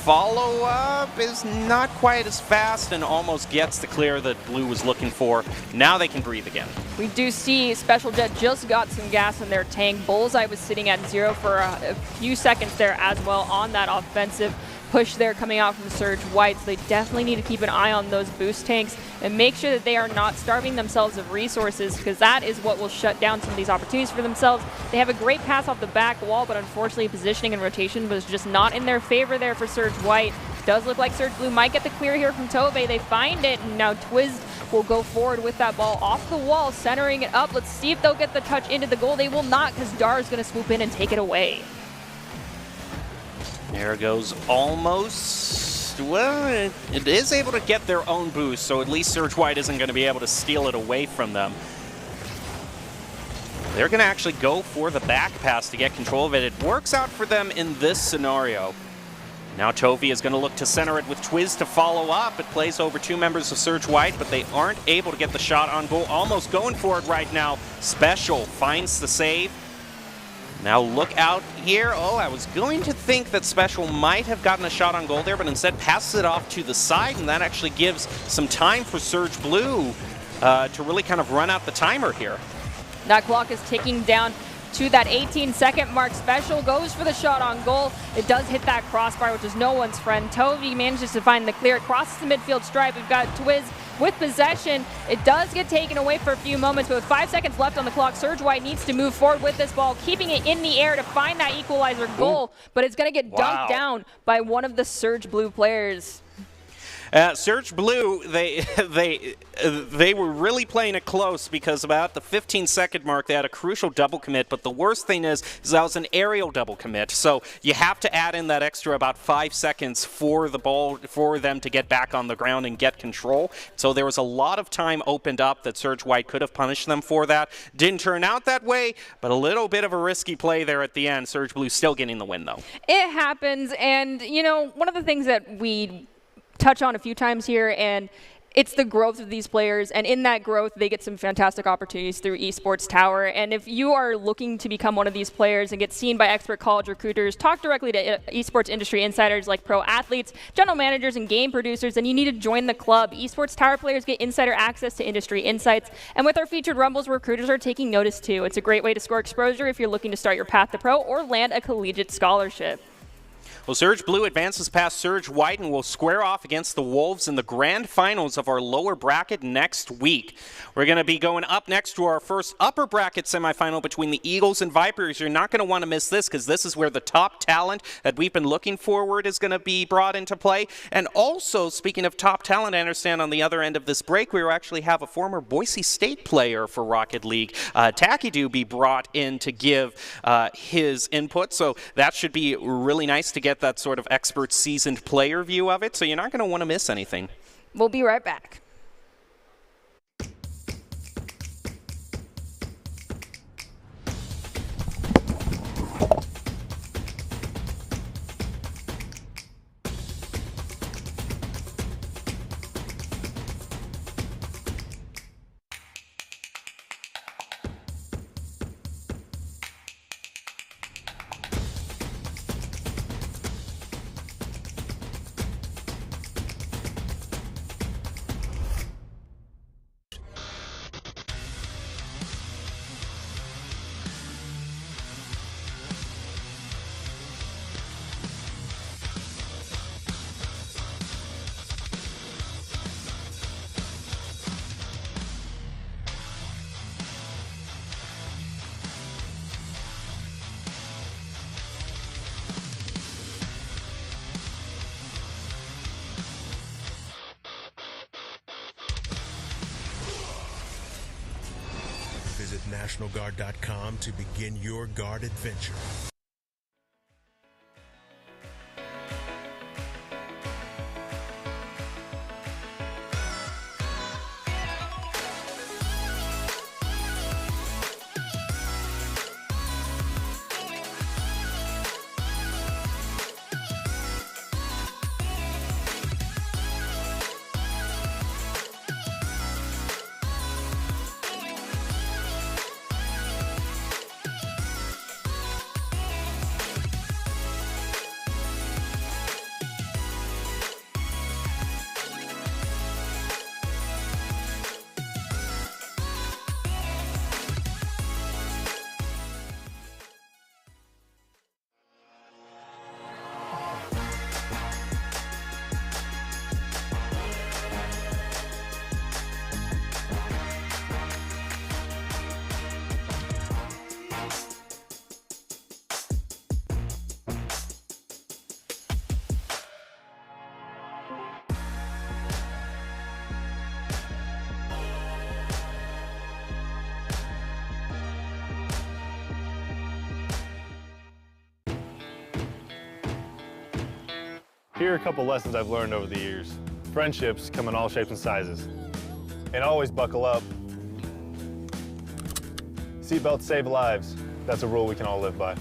Follow-up is not quite as fast and almost gets the clear that Blue was looking for. Now they can breathe again. We do see Special Jet just got some gas in their tank. Bullseye was sitting at 0 for a few seconds there as well on that offensive push there coming out from Surge White, so they definitely need to keep an eye on those boost tanks and make sure that they are not starving themselves of resources, because that is what will shut down some of these opportunities for themselves. They have a great pass off the back wall, but unfortunately positioning and rotation was just not in their favor there for Surge White. Does look like Surge Blue might get the clear here from Tove. They find it, and now Twiz will go forward with that ball off the wall, centering it up. Let's see if they'll get the touch into the goal. They will not, because Dar is going to swoop in and take it away. There goes almost. Well, it is able to get their own boost, so at least Surge White isn't going to be able to steal it away from them. They're going to actually go for the back pass to get control of it. It works out for them in this scenario. Now Tovi is going to look to center it with Twiz to follow up. It plays over 2 members of Surge White, but they aren't able to get the shot on goal. Almost going for it right now. Special finds the save. Now look out here. Oh, I was going to think that Special might have gotten a shot on goal there, but instead passes it off to the side, and that actually gives some time for Surge Blue to really kind of run out the timer here. That clock is ticking down to that 18-second mark. Special goes for the shot on goal. It does hit that crossbar, which is no one's friend. Tovi manages to find the clear. It crosses the midfield stripe. We've got Twiz with possession. It does get taken away for a few moments, but with 5 seconds left on the clock, Surge White needs to move forward with this ball, keeping it in the air to find that equalizer goal, but it's going to get dunked down by one of the Surge Blue players. Surge Blue, they were really playing it close, because about the 15-second mark they had a crucial double commit, but the worst thing is that was an aerial double commit, so you have to add in that extra about 5 seconds for the ball, for them to get back on the ground and get control. So there was a lot of time opened up that Surge White could have punished them for that. Didn't turn out that way, but a little bit of a risky play there at the end. Surge Blue still getting the win, though. It happens, and you know, one of the things that we touch on a few times here, and it's the growth of these players, and in that growth they get some fantastic opportunities through Esports Tower. And if you are looking to become one of these players and get seen by expert college recruiters, talk directly to esports industry insiders like pro athletes, general managers, and game producers, then you need to join the club. Esports Tower players get insider access to industry insights, and with our featured Rumbles, recruiters are taking notice too. It's a great way to score exposure if you're looking to start your path to pro or land a collegiate scholarship. Well, Surge Blue advances past Surge White and will square off against the Wolves in the grand finals of our lower bracket next week. We're going to be going up next to our first upper bracket semifinal between the Eagles and Vipers. You're not going to want to miss this, because this is where the top talent that we've been looking forward is going to be brought into play. And also, speaking of top talent, I understand on the other end of this break, we will actually have a former Boise State player for Rocket League, Takidu, be brought in to give his input. So that should be really nice to get that sort of expert, seasoned player view of it, so you're not going to want to miss anything. We'll be right back. Visit NationalGuard.com to begin your guard adventure. Here are a couple lessons I've learned over the years. Friendships come in all shapes and sizes. And always buckle up. Seatbelts save lives. That's a rule we can all live by.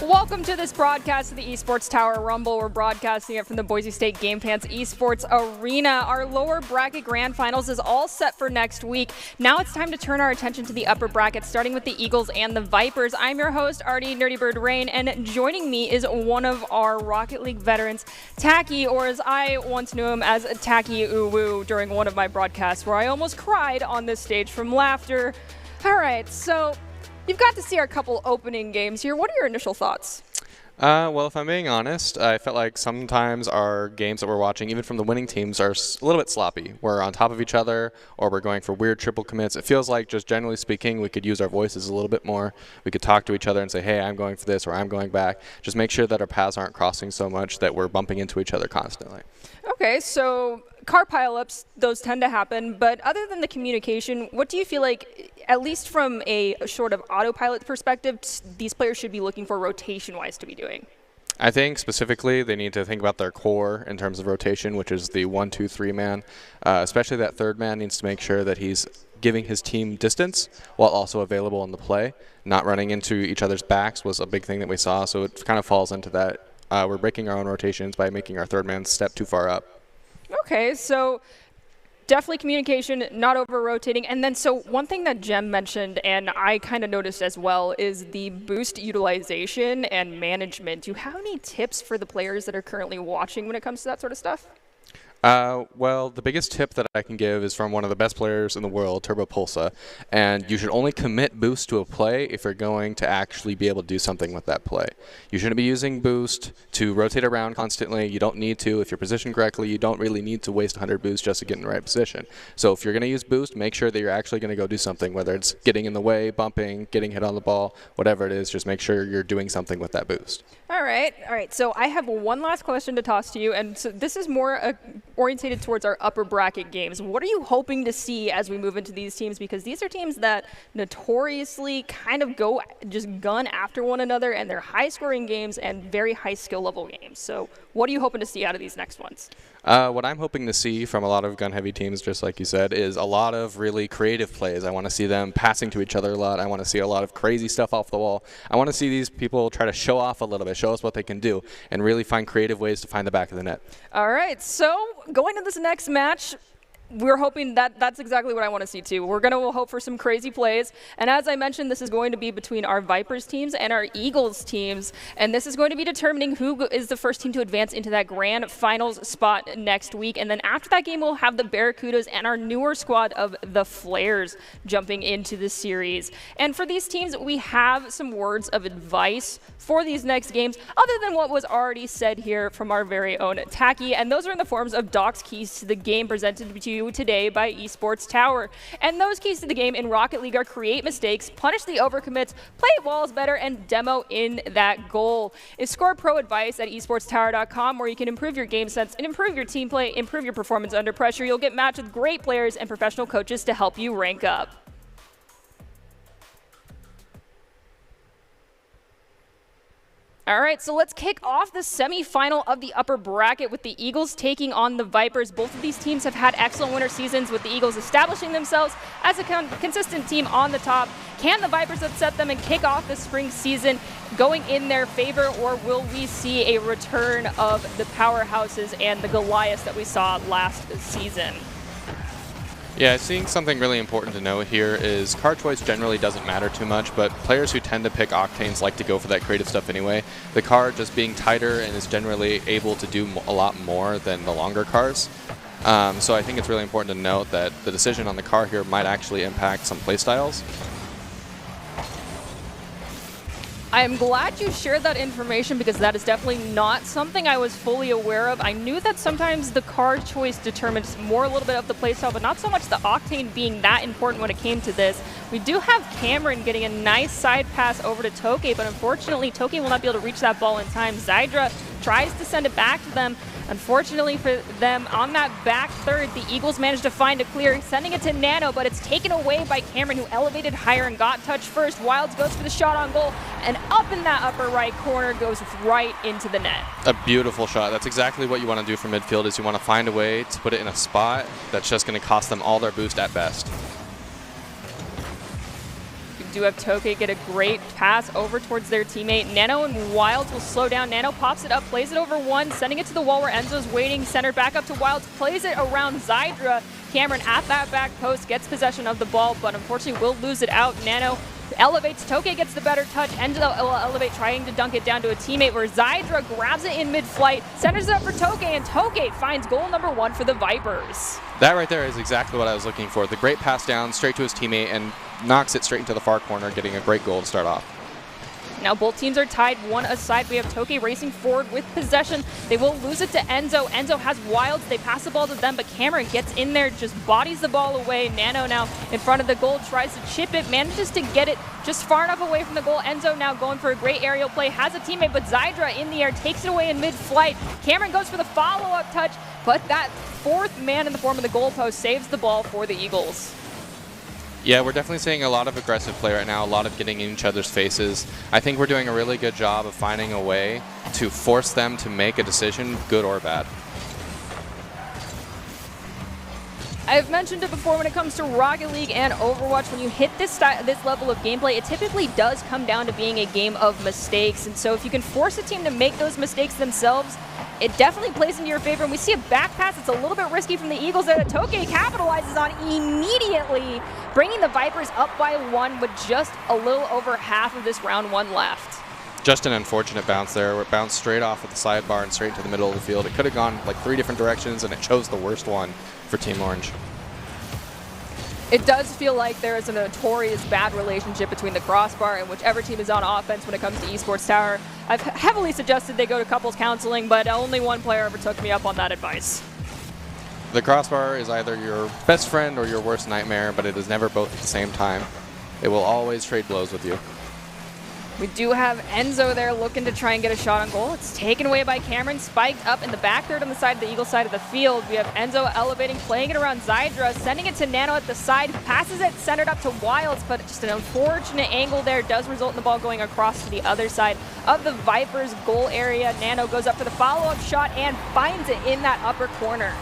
Welcome to this broadcast of the Esports Tower Rumble. We're broadcasting it from the Boise State Game Pants Esports Arena. Our lower bracket grand finals is all set for next week. Now it's time to turn our attention to the upper bracket, starting with the Eagles and the Vipers. I'm your host, Artie Nerdy Bird Rain, and joining me is one of our Rocket League veterans, Tacky, or as I once knew him as Tacky Uwu during one of my broadcasts where I almost cried on this stage from laughter. All right, so you've got to see our couple opening games here. What are your initial thoughts? Well, if I'm being honest, I felt like sometimes our games that we're watching, even from the winning teams, are a little bit sloppy. We're on top of each other, or we're going for weird triple commits. It feels like, just generally speaking, we could use our voices a little bit more. We could talk to each other and say, hey, I'm going for this, or I'm going back. Just make sure that our paths aren't crossing so much that we're bumping into each other constantly. Okay, so car pileups, those tend to happen, but other than the communication, what do you feel like, at least from a sort of autopilot perspective, these players should be looking for rotation-wise to be doing? I think specifically they need to think about their core in terms of rotation, which is the 1-2-3 man. Especially that third man needs to make sure that he's giving his team distance while also available in the play. Not running into each other's backs was a big thing that we saw, so it kind of falls into that. We're breaking our own rotations by making our third man step too far up. Okay, so definitely communication, not over-rotating. And then so one thing that Jem mentioned, and I kind of noticed as well, is the boost utilization and management. Do you have any tips for the players that are currently watching when it comes to that sort of stuff? Well, the biggest tip that I can give is from one of the best players in the world, Turbo Pulsa, and you should only commit boost to a play if you're going to actually be able to do something with that play. You shouldn't be using boost to rotate around constantly. You don't need to. If you're positioned correctly, you don't really need to waste 100 boost just to get in the right position. So if you're going to use boost, make sure that you're actually going to go do something, whether it's getting in the way, bumping, getting hit on the ball, whatever it is, just make sure you're doing something with that boost. All right. So I have one last question to toss to you, and so this is more orientated towards our upper bracket games. What are you hoping to see as we move into these teams? Because these are teams that notoriously kind of go just gun after one another, and they're high-scoring games and very high skill-level games. So what are you hoping to see out of these next ones? What I'm hoping to see from a lot of gun-heavy teams, just like you said, is a lot of really creative plays. I want to see them passing to each other a lot. I want to see a lot of crazy stuff off the wall. I want to see these people try to show off a little bit, show us what they can do, and really find creative ways to find the back of the net. All right, so going to this next match, we're hoping that's exactly what I want to see too. We're going to hope for some crazy plays. And as I mentioned, this is going to be between our Vipers teams and our Eagles teams. And this is going to be determining who is the first team to advance into that grand finals spot next week. And then after that game, we'll have the Barracudas and our newer squad of the Flares jumping into the series. And for these teams, we have some words of advice for these next games, other than what was already said here from our very own Tacky. And those are in the forms of Doc's keys to the game presented to you today by Esports Tower. And those keys to the game in Rocket League are create mistakes, punish the overcommits, play walls better, and demo in that goal. It's Score Pro advice at esportstower.com, where you can improve your game sense and improve your team play, improve your performance under pressure. You'll get matched with great players and professional coaches to help you rank up. All right, so let's kick off the semifinal of the upper bracket with the Eagles taking on the Vipers. Both of these teams have had excellent winter seasons, with the Eagles establishing themselves as a consistent team on the top. Can the Vipers upset them and kick off the spring season going in their favor, or will we see a return of the powerhouses and the Goliaths that we saw last season? Yeah, I think something really important to note here is card choice generally doesn't matter too much, but players who tend to pick Octanes like to go for that creative stuff anyway. The card just being tighter and is generally able to do a lot more than the longer cars. So I think it's really important to note that the decision on the car here might actually impact some playstyles. I am glad you shared that information because that is definitely not something I was fully aware of. I knew that sometimes the card choice determines more a little bit of the playstyle, but not so much the Octane being that important when it came to this. We do have Cameron getting a nice side pass over to Toke, but unfortunately Toke will not be able to reach that ball in time. Zydra tries to send it back to them. Unfortunately for them, on that back third, the Eagles managed to find a clear, sending it to Nano, but it's taken away by Cameron, who elevated higher and got touched first. Wilds goes for the shot on goal, and up in that upper right corner goes right into the net. A beautiful shot. That's exactly what you want to do for midfield, is you want to find a way to put it in a spot that's just going to cost them all their boost at best. Do have Toke get a great pass over towards their teammate. Nano and Wilds will slow down. Nano pops it up, plays it over one, sending it to the wall where Enzo's waiting. Centered back up to Wilds, plays it around Zydra. Cameron at that back post gets possession of the ball, but unfortunately will lose it out. Nano elevates, Toke gets the better touch. Enzo will elevate, trying to dunk it down to a teammate where Zydra grabs it in mid-flight, centers it up for Toke, and Toke finds goal number 1 for the Vipers. That right there is exactly what I was looking for. The great pass down straight to his teammate and knocks it straight into the far corner, getting a great goal to start off. Now both teams are tied, one aside. We have Toke racing forward with possession. They will lose it to Enzo. Enzo has Wilds. They pass the ball to them, but Cameron gets in there, just bodies the ball away. Nano now in front of the goal, tries to chip it, manages to get it just far enough away from the goal. Enzo now going for a great aerial play, has a teammate, but Zydra in the air takes it away in mid-flight. Cameron goes for the follow-up touch, but that fourth man in the form of the goalpost saves the ball for the Eagles. Yeah, we're definitely seeing a lot of aggressive play right now, a lot of getting in each other's faces. I think we're doing a really good job of finding a way to force them to make a decision, good or bad. I've mentioned it before when it comes to Rocket League and Overwatch, when you hit this level of gameplay, it typically does come down to being a game of mistakes. And so if you can force a team to make those mistakes themselves, it definitely plays into your favor. And we see a back pass that's a little bit risky from the Eagles there that Toke capitalizes on immediately, bringing the Vipers up by 1 with just a little over half of this round 1 left. Just an unfortunate bounce there. It bounced straight off of the sidebar and straight into the middle of the field. It could have gone like 3 different directions, and it chose the worst one for Team Orange. It does feel like there is a notorious bad relationship between the crossbar and whichever team is on offense when it comes to Esports Tower. I've heavily suggested they go to couples counseling, but only one player ever took me up on that advice. The crossbar is either your best friend or your worst nightmare, but it is never both at the same time. It will always trade blows with you. We do have Enzo there looking to try and get a shot on goal. It's taken away by Cameron, spiked up in the back third on the side of the Eagle side of the field. We have Enzo elevating, playing it around Zydra, sending it to Nano at the side, passes it centered up to Wilds, but just an unfortunate angle there does result in the ball going across to the other side of the Vipers' goal area. Nano goes up for the follow-up shot and finds it in that upper corner.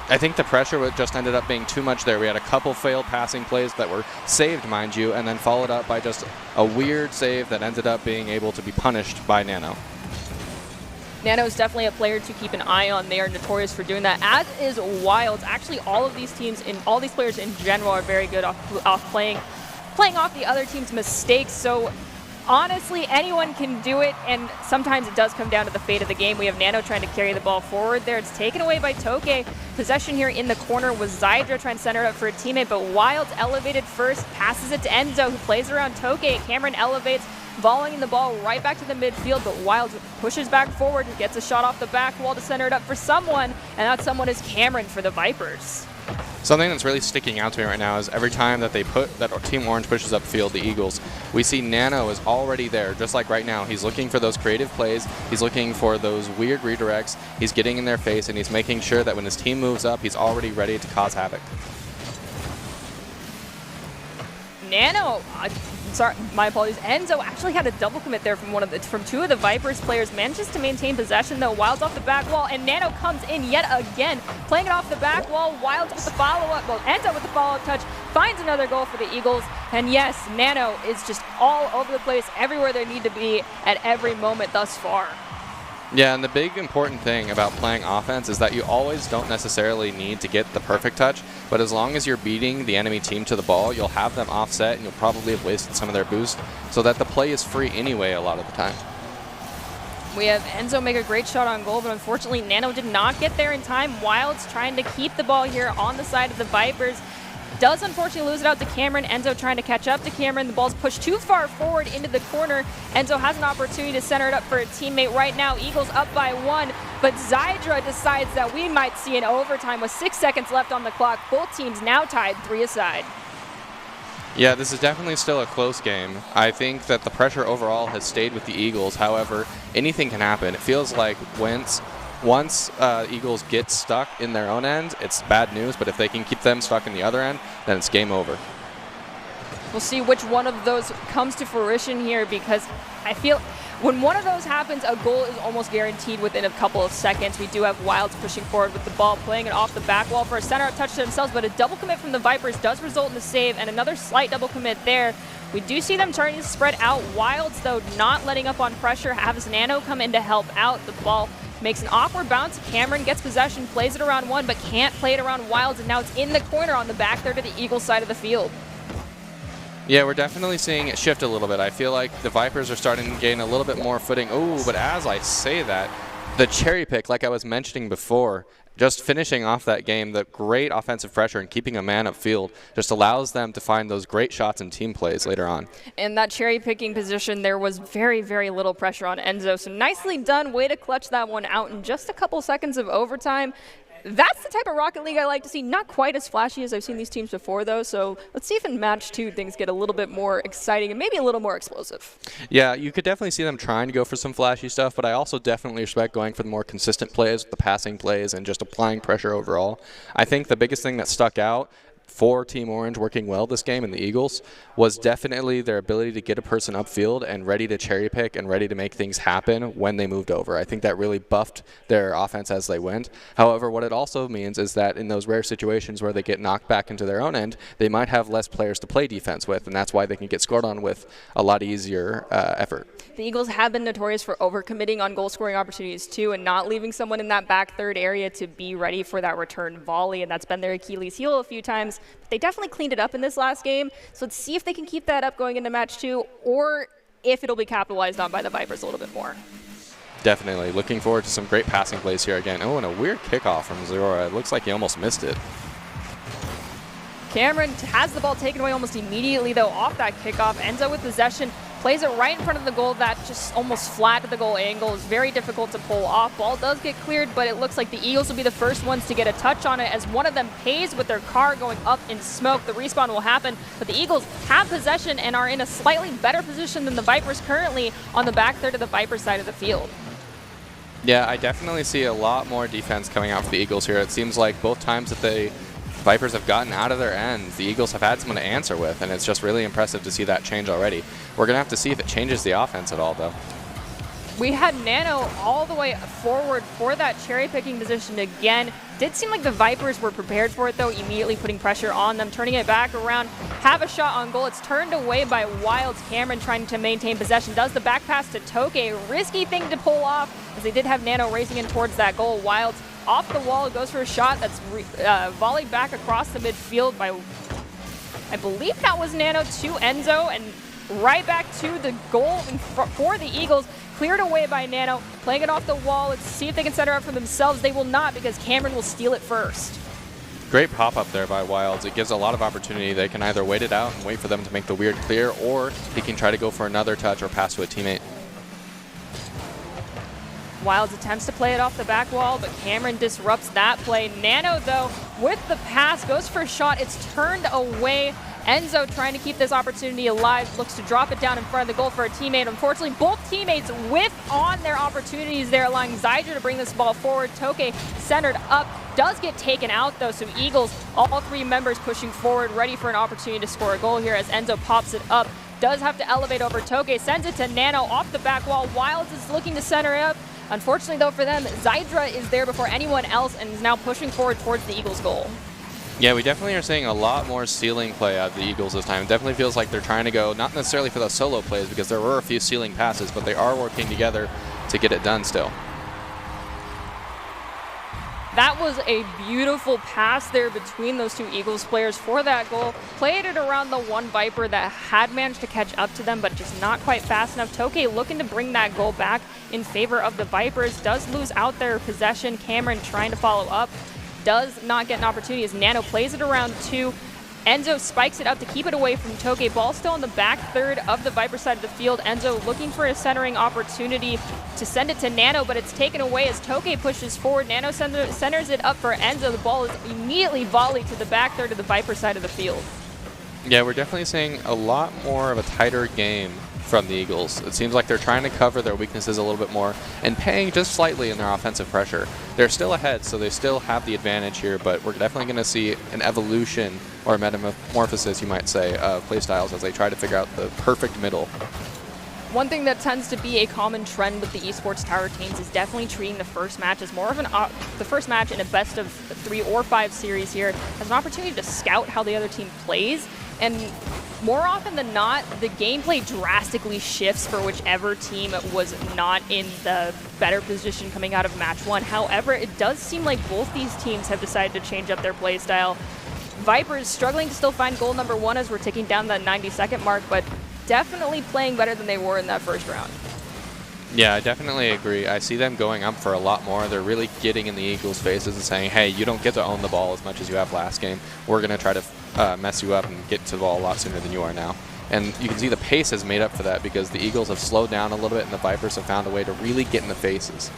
I think the pressure just ended up being too much there. We had a couple failed passing plays that were saved, mind you, and then followed up by just a weird save that ended up being able to be punished by Nano. Nano is definitely a player to keep an eye on. They are notorious for doing that, as is Wilds. Actually, all of these teams and all these players in general are very good off playing off the other team's mistakes. So honestly, anyone can do it, and sometimes it does come down to the fate of the game. We have Nano trying to carry the ball forward there. It's taken away by Toke. Possession here in the corner was Zydra trying to center it up for a teammate, but Wilds elevated first, passes it to Enzo, who plays around Toke. Cameron elevates, volleying the ball right back to the midfield, but Wilds pushes back forward and gets a shot off the back wall to center it up for someone, and that someone is Cameron for the Vipers. Something that's really sticking out to me right now is every time that Team Orange pushes upfield, the Eagles, we see Nano is already there, just like right now. He's looking for those creative plays. He's looking for those weird redirects. He's getting in their face, and he's making sure that when his team moves up, he's already ready to cause havoc. Nano, sorry, my apologies. Enzo actually had a double commit there from 2 of the Vipers players. Manages to maintain possession though. Wilds off the back wall, and Nano comes in yet again, playing it off the back wall. Wilds with the follow-up, well, Enzo with the follow-up touch, finds another goal for the Eagles. And yes, Nano is just all over the place, everywhere they need to be at every moment thus far. Yeah, and the big important thing about playing offense is that you always don't necessarily need to get the perfect touch, but as long as you're beating the enemy team to the ball, you'll have them offset and you'll probably have wasted some of their boost, so that the play is free anyway a lot of the time. We have Enzo make a great shot on goal, but unfortunately Nano did not get there in time. Wild's trying to keep the ball here on the side of the Vipers. Does unfortunately lose it out to Cameron. Enzo trying to catch up to Cameron. The ball's pushed too far forward into the corner. Enzo has an opportunity to center it up for a teammate right now. Eagles up by 1, but Zydra decides that we might see an overtime with 6 seconds left on the clock. Both teams now tied 3 aside. Yeah, this is definitely still a close game. I think that the pressure overall has stayed with the Eagles. However, anything can happen. It feels like once Eagles get stuck in their own end, it's bad news, but if they can keep them stuck in the other end, then it's game over. We'll see which one of those comes to fruition here, because I feel when one of those happens, a goal is almost guaranteed within a couple of seconds. We do have Wilds pushing forward with the ball, playing it off the back wall for a center touch to themselves, but a double commit from the Vipers does result in the save, and another slight double commit there. We do see them starting to spread out. Wilds, though, not letting up on pressure, has Nano come in to help out. The ball makes an awkward bounce. Cameron gets possession, plays it around 1, but can't play it around Wilds, and now it's in the corner on the back third of the Eagles side of the field. Yeah, we're definitely seeing it shift a little bit. I feel like the Vipers are starting to gain a little bit more footing. Oh, but as I say that, the cherry pick, like I was mentioning before, just finishing off that game, the great offensive pressure and keeping a man upfield just allows them to find those great shots and team plays later on. In that cherry-picking position, there was very, very little pressure on Enzo. So nicely done. Way to clutch that one out in just a couple seconds of overtime. That's the type of Rocket League I like to see. Not quite as flashy as I've seen these teams before, though. So let's see if in match 2 things get a little bit more exciting and maybe a little more explosive. Yeah, you could definitely see them trying to go for some flashy stuff, but I also definitely respect going for the more consistent plays, the passing plays, and just applying pressure overall. I think the biggest thing that stuck out for Team Orange working well this game in the Eagles was definitely their ability to get a person upfield and ready to cherry pick and ready to make things happen when they moved over. I think that really buffed their offense as they went. However, what it also means is that in those rare situations where they get knocked back into their own end, they might have less players to play defense with, and that's why they can get scored on with a lot easier effort. The Eagles have been notorious for overcommitting on goal-scoring opportunities, too, and not leaving someone in that back third area to be ready for that return volley, and that's been their Achilles heel a few times. But they definitely cleaned it up in this last game, so let's see if they can keep that up going into match 2, or if it'll be capitalized on by the Vipers a little bit more. Definitely. Looking forward to some great passing plays here again. Oh, and a weird kickoff from Zora. It looks like he almost missed it. Cameron has the ball taken away almost immediately, though, off that kickoff. Enzo with possession, plays it right in front of the goal. That just almost flat to the goal angle is very difficult to pull off. Ball does get cleared, but it looks like the Eagles will be the first ones to get a touch on it as one of them pays with their car going up in smoke. The respawn will happen, but the Eagles have possession and are in a slightly better position than the Vipers currently on the back third of the Vipers side of the field. Yeah, I definitely see a lot more defense coming out for the Eagles here. It seems like both times that the Vipers have gotten out of their end, the Eagles have had someone to answer with, and it's just really impressive to see that change already. We're going to have to see if it changes the offense at all, though. We had Nano all the way forward for that cherry-picking position again. Did seem like the Vipers were prepared for it, though, immediately putting pressure on them, turning it back around, have a shot on goal. It's turned away by Wilds. Cameron trying to maintain possession. Does the back pass to Toke, a risky thing to pull off, as they did have Nano racing in towards that goal. Wilds off the wall, goes for a shot that's volleyed back across the midfield by, I believe that was Nano to Enzo, and right back to the goal for the Eagles. Cleared away by Nano, playing it off the wall. Let's see if they can set her up for themselves. They will not, because Cameron will steal it first. Great pop-up there by Wilds. It gives a lot of opportunity. They can either wait it out and wait for them to make the weird clear, or he can try to go for another touch or pass to a teammate. Wilds attempts to play it off the back wall, but Cameron disrupts that play. Nano, though, with the pass, goes for a shot. It's turned away. Enzo trying to keep this opportunity alive, looks to drop it down in front of the goal for a teammate. Unfortunately, both teammates whiff on their opportunities there, allowing Zydra to bring this ball forward. Toke centered up, does get taken out, though, so Eagles, all 3 members pushing forward, ready for an opportunity to score a goal here as Enzo pops it up. Does have to elevate over Toke, sends it to Nano off the back wall. Wilds is looking to center it up. Unfortunately, though, for them, Zydra is there before anyone else and is now pushing forward towards the Eagles' goal. Yeah, we definitely are seeing a lot more ceiling play out of the Eagles this time. It definitely feels like they're trying to go, not necessarily for the solo plays, because there were a few ceiling passes, but they are working together to get it done still. That was a beautiful pass there between those two Eagles players for that goal. Played it around the one Viper that had managed to catch up to them, but just not quite fast enough. Toke looking to bring that goal back in favor of the Vipers. Does lose out their possession. Cameron trying to follow up. Does not get an opportunity as Nano plays it around two. Enzo spikes it up to keep it away from Toke. Ball still on the back third of the Viper side of the field. Enzo looking for a centering opportunity to send it to Nano, but it's taken away as Toke pushes forward. Nano centers it up for Enzo. The ball is immediately volleyed to the back third of the Viper side of the field. Yeah, we're definitely seeing a lot more of a tighter game from the Eagles. It seems like they're trying to cover their weaknesses a little bit more and paying just slightly in their offensive pressure. They're still ahead, so they still have the advantage here, but we're definitely going to see an evolution or metamorphosis, you might say, of playstyles as they try to figure out the perfect middle. One thing that tends to be a common trend with the Esports Tower teams is definitely treating the first match as more of the first match in a best of 3 or 5 series here as an opportunity to scout how the other team plays. And more often than not, the gameplay drastically shifts for whichever team was not in the better position coming out of match 1. However, it does seem like both these teams have decided to change up their play style. Vipers struggling to still find goal number 1 as we're ticking down that 90-second mark, but definitely playing better than they were in that first round. Yeah, I definitely agree. I see them going up for a lot more. They're really getting in the Eagles' faces and saying, hey, you don't get to own the ball as much as you have last game. We're going to try to mess you up and get to the ball a lot sooner than you are now. And you can see the pace has made up for that because the Eagles have slowed down a little bit and the Vipers have found a way to really get in the faces.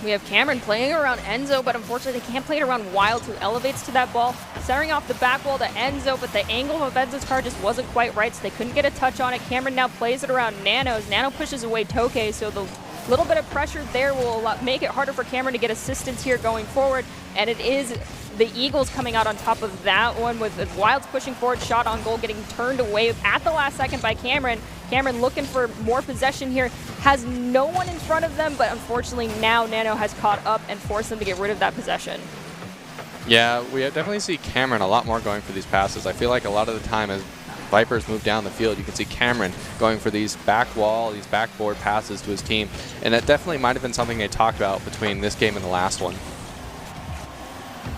We have Cameron playing around Enzo, but unfortunately they can't play it around Wild, who elevates to that ball, centering off the back wall to Enzo, but the angle of Enzo's car just wasn't quite right, so they couldn't get a touch on it. Cameron now plays it around Nano's. Nano pushes away Toke, so the little bit of pressure there will make it harder for Cameron to get assistance here going forward, and it is the Eagles coming out on top of that one with Wild's pushing forward, shot on goal getting turned away at the last second by Cameron. Cameron looking for more possession here, has no one in front of them, but unfortunately now Nano has caught up and forced them to get rid of that possession. Yeah, we definitely see Cameron a lot more going for these passes. I feel like a lot of the time as Vipers move down the field, you can see Cameron going for these back wall, these backboard passes to his team, and that definitely might have been something they talked about between this game and the last one.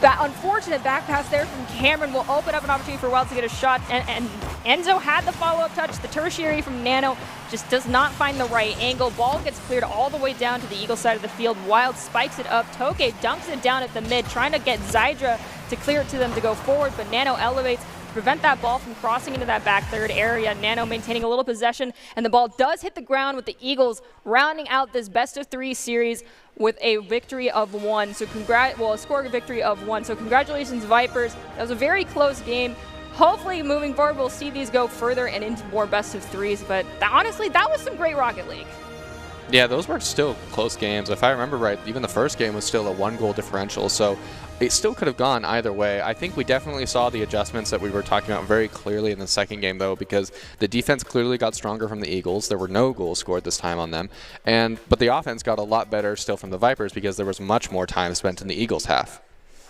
That unfortunate back pass there from Cameron will open up an opportunity for Wild to get a shot, and Enzo had the follow-up touch. The tertiary from Nano just does not find the right angle. Ball gets cleared all the way down to the Eagle side of the field. Wild spikes it up. Toke dunks it down at the mid, trying to get Zydra to clear it to them to go forward, but Nano elevates to prevent that ball from crossing into that back third area. Nano maintaining a little possession, and the ball does hit the ground with the Eagles rounding out this best of 3 series with a victory of 1. So a score victory of 1. So congratulations, Vipers. That was a very close game. Hopefully, moving forward, we'll see these go further and into more best of 3s. But honestly, that was some great Rocket League. Yeah, those were still close games. If I remember right, even the first game was still a 1-goal differential, so it still could have gone either way. I think we definitely saw the adjustments that we were talking about very clearly in the second game, though, because the defense clearly got stronger from the Eagles. There were no goals scored this time on them, but the offense got a lot better still from the Vipers because there was much more time spent in the Eagles' half.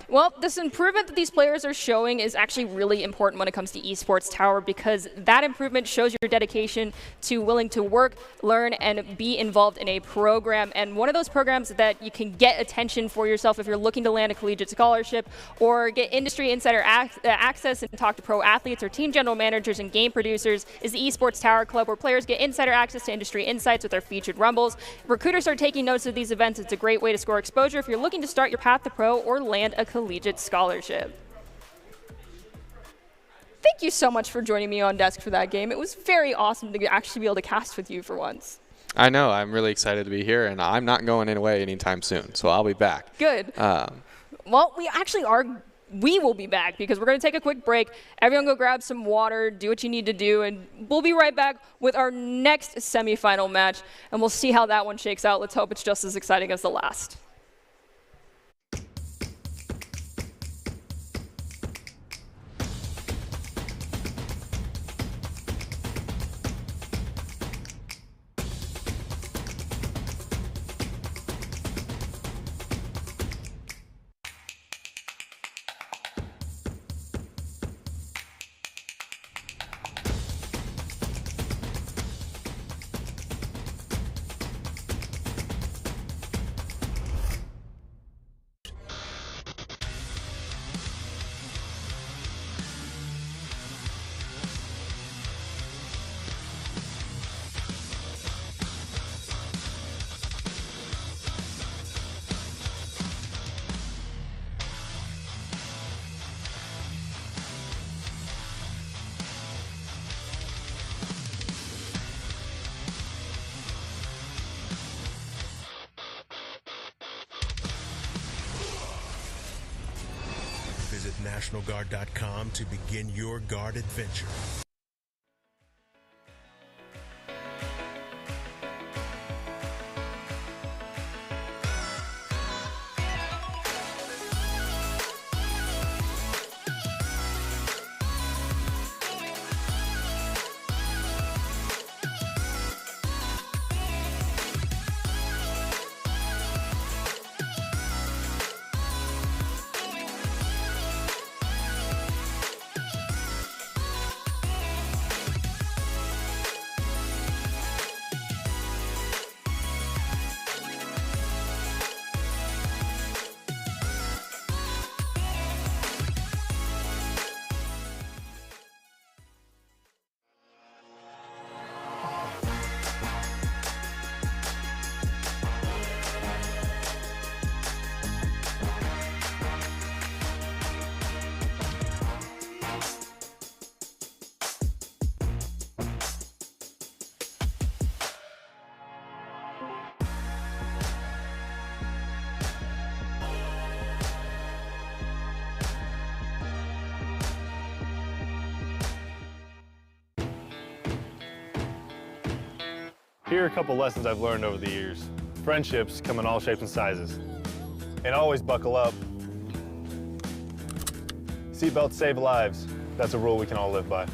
Well, this improvement that these players are showing is actually really important when it comes to Esports Tower, because that improvement shows your dedication to willing to work, learn, and be involved in a program. And one of those programs that you can get attention for yourself if you're looking to land a collegiate scholarship or get industry insider access and talk to pro athletes or team general managers and game producers is the Esports Tower Club, where players get insider access to industry insights with their featured rumbles. Recruiters are taking notes of these events. It's a great way to score exposure if you're looking to start your path to pro or land a collegiate scholarship. Thank you so much for joining me on desk for that game. It was very awesome to actually be able to cast with you for once. I know. I'm really excited to be here, and I'm not going away anytime soon, so I'll be back. Good. Well, we actually are. We will be back because we're going to take a quick break. Everyone go grab some water, do what you need to do, and we'll be right back with our next semifinal match, and we'll see how that one shakes out. Let's hope it's just as exciting as the last. NationalGuard.com to begin your guard adventure. Here are a couple lessons I've learned over the years. Friendships come in all shapes and sizes. And always buckle up. Seatbelts save lives. That's a rule we can all live by.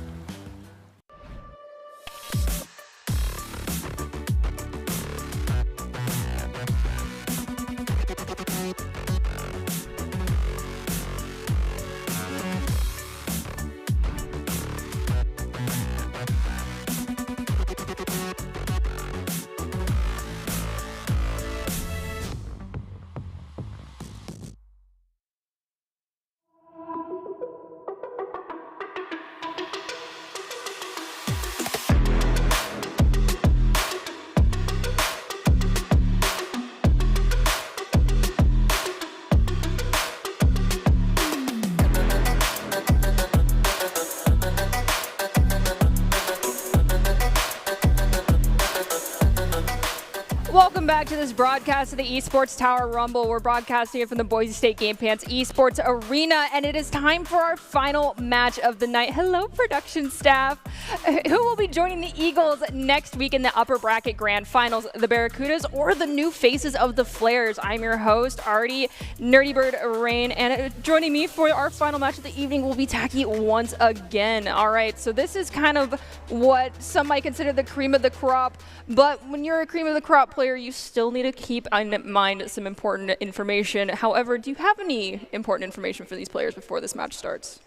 Welcome back to this broadcast of the Esports Tower Rumble. We're broadcasting it from the Boise State Game Pants Esports Arena, and it is time for our final match of the night. Hello, production staff. Who will be joining the Eagles next week in the upper bracket grand finals? The Barracudas or the new faces of the Flares? I'm your host, Artie Nerdy Bird Rain, and joining me for our final match of the evening will be Tacky once again. All right, so this is kind of what some might consider the cream of the crop, but when you're a cream of the crop player, you still need to keep in mind some important information. However, do you have any important information for these players before this match starts?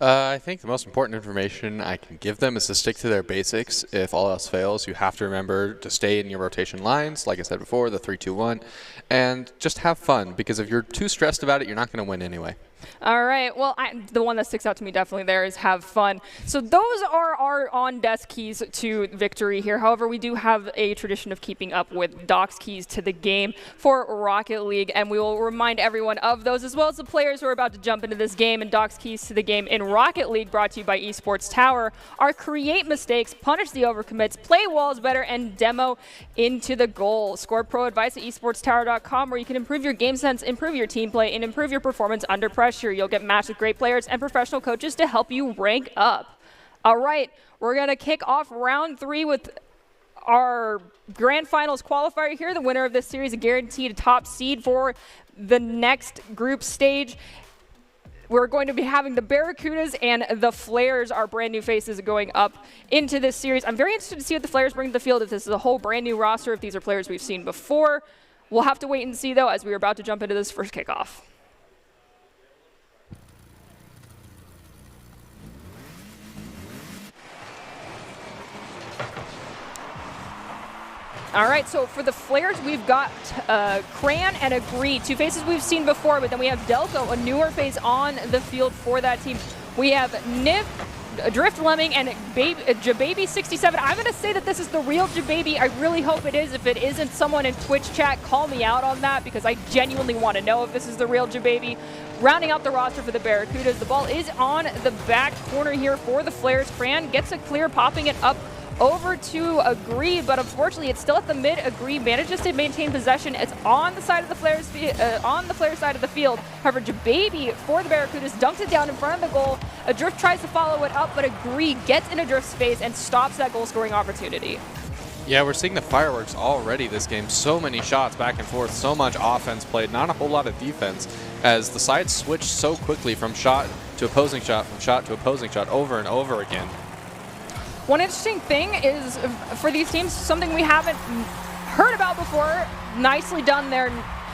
I think the most important information I can give them is to stick to their basics. If all else fails, you have to remember to stay in your rotation lines, like I said before, the 3-2-1, and just have fun, because if you're too stressed about it, you're not going to win anyway. All right. Well, the one that sticks out to me definitely there is have fun. So those are our on-desk keys to victory here. However, we do have a tradition of keeping up with Doc's keys to the game for Rocket League, and we will remind everyone of those, as well as the players who are about to jump into this game. And Doc's keys to the game in Rocket League, brought to you by Esports Tower, are create mistakes, punish the overcommits, play walls better, and demo into the goal. Score pro advice at esportstower.com, where you can improve your game sense, improve your team play, and improve your performance under pressure. You'll get matched with great players and professional coaches to help you rank up. All right, we're going to kick off round 3 with our grand finals qualifier here. The winner of this series is guaranteed a top seed for the next group stage. We're going to be having the Barracudas and the Flares, our brand new faces, going up into this series. I'm very interested to see what the Flares bring to the field, if this is a whole brand new roster, if these are players we've seen before. We'll have to wait and see, though, as we are about to jump into this first kickoff. All right, so for the Flares, we've got Cran and Agree, two faces we've seen before, but then we have Delco, a newer face on the field for that team. We have Nif, Drift Lemming, and Jababy67. I'm going to say that this is the real Jababy. I really hope it is. If it isn't, someone in Twitch chat, call me out on that, because I genuinely want to know if this is the real Jababy. Rounding out the roster for the Barracudas, the ball is on the back corner here for the Flares. Cran gets a clear, popping it up over to Agree, but unfortunately it's still at the mid. Agree manages to maintain possession. It's on the side of the Flares, on the Flare side of the field. However, Jababy for the Barracudas dunks it down in front of the goal. Adrift tries to follow it up, but Agree gets in Adrift's face and stops that goal scoring opportunity. Yeah, we're seeing the fireworks already this game. So many shots back and forth, so much offense played, not a whole lot of defense, as the sides switch so quickly from shot to opposing shot, from shot to opposing shot, over and over again. One interesting thing is, for these teams, something we haven't heard about before, nicely done there,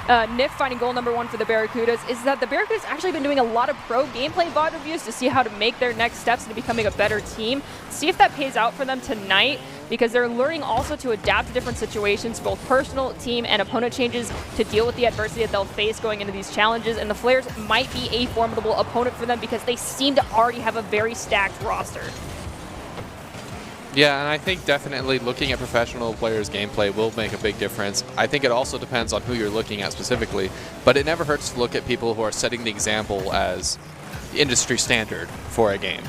Nif finding goal number 1 for the Barracudas, is that the Barracudas actually been doing a lot of pro gameplay VOD reviews to see how to make their next steps into becoming a better team. See if that pays out for them tonight, because they're learning also to adapt to different situations, both personal, team, and opponent changes, to deal with the adversity that they'll face going into these challenges. And the Flares might be a formidable opponent for them because they seem to already have a very stacked roster. Yeah, and I think definitely looking at professional players' gameplay will make a big difference. I think it also depends on who you're looking at specifically, but it never hurts to look at people who are setting the example as industry standard for a game.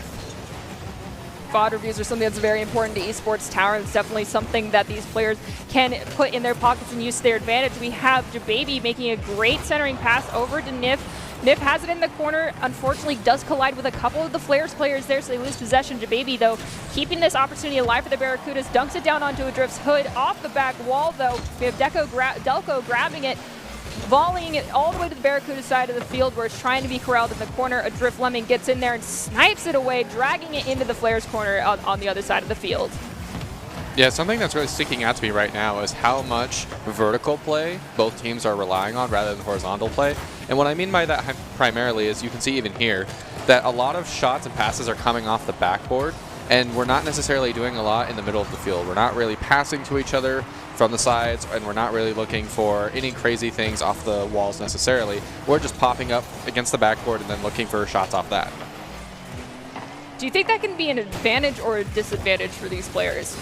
VOD reviews are something that's very important to Esports Tower. It's definitely something that these players can put in their pockets and use to their advantage. We have Jababy making a great centering pass over to Nif. Nif has it in the corner, unfortunately does collide with a couple of the Flares players there, so they lose possession. Jababy, though, keeping this opportunity alive for the Barracudas, dunks it down onto Adrift's hood. Off the back wall, though, we have Delco grabbing it, volleying it all the way to the Barracuda side of the field where it's trying to be corralled in the corner. Adrift Lemming gets in there and snipes it away, dragging it into the Flares corner on the other side of the field. Yeah, something that's really sticking out to me right now is how much vertical play both teams are relying on rather than horizontal play. And what I mean by that primarily is you can see even here that a lot of shots and passes are coming off the backboard, and we're not necessarily doing a lot in the middle of the field. We're not really passing to each other from the sides, and we're not really looking for any crazy things off the walls necessarily. We're just popping up against the backboard and then looking for shots off that. Do you think that can be an advantage or a disadvantage for these players?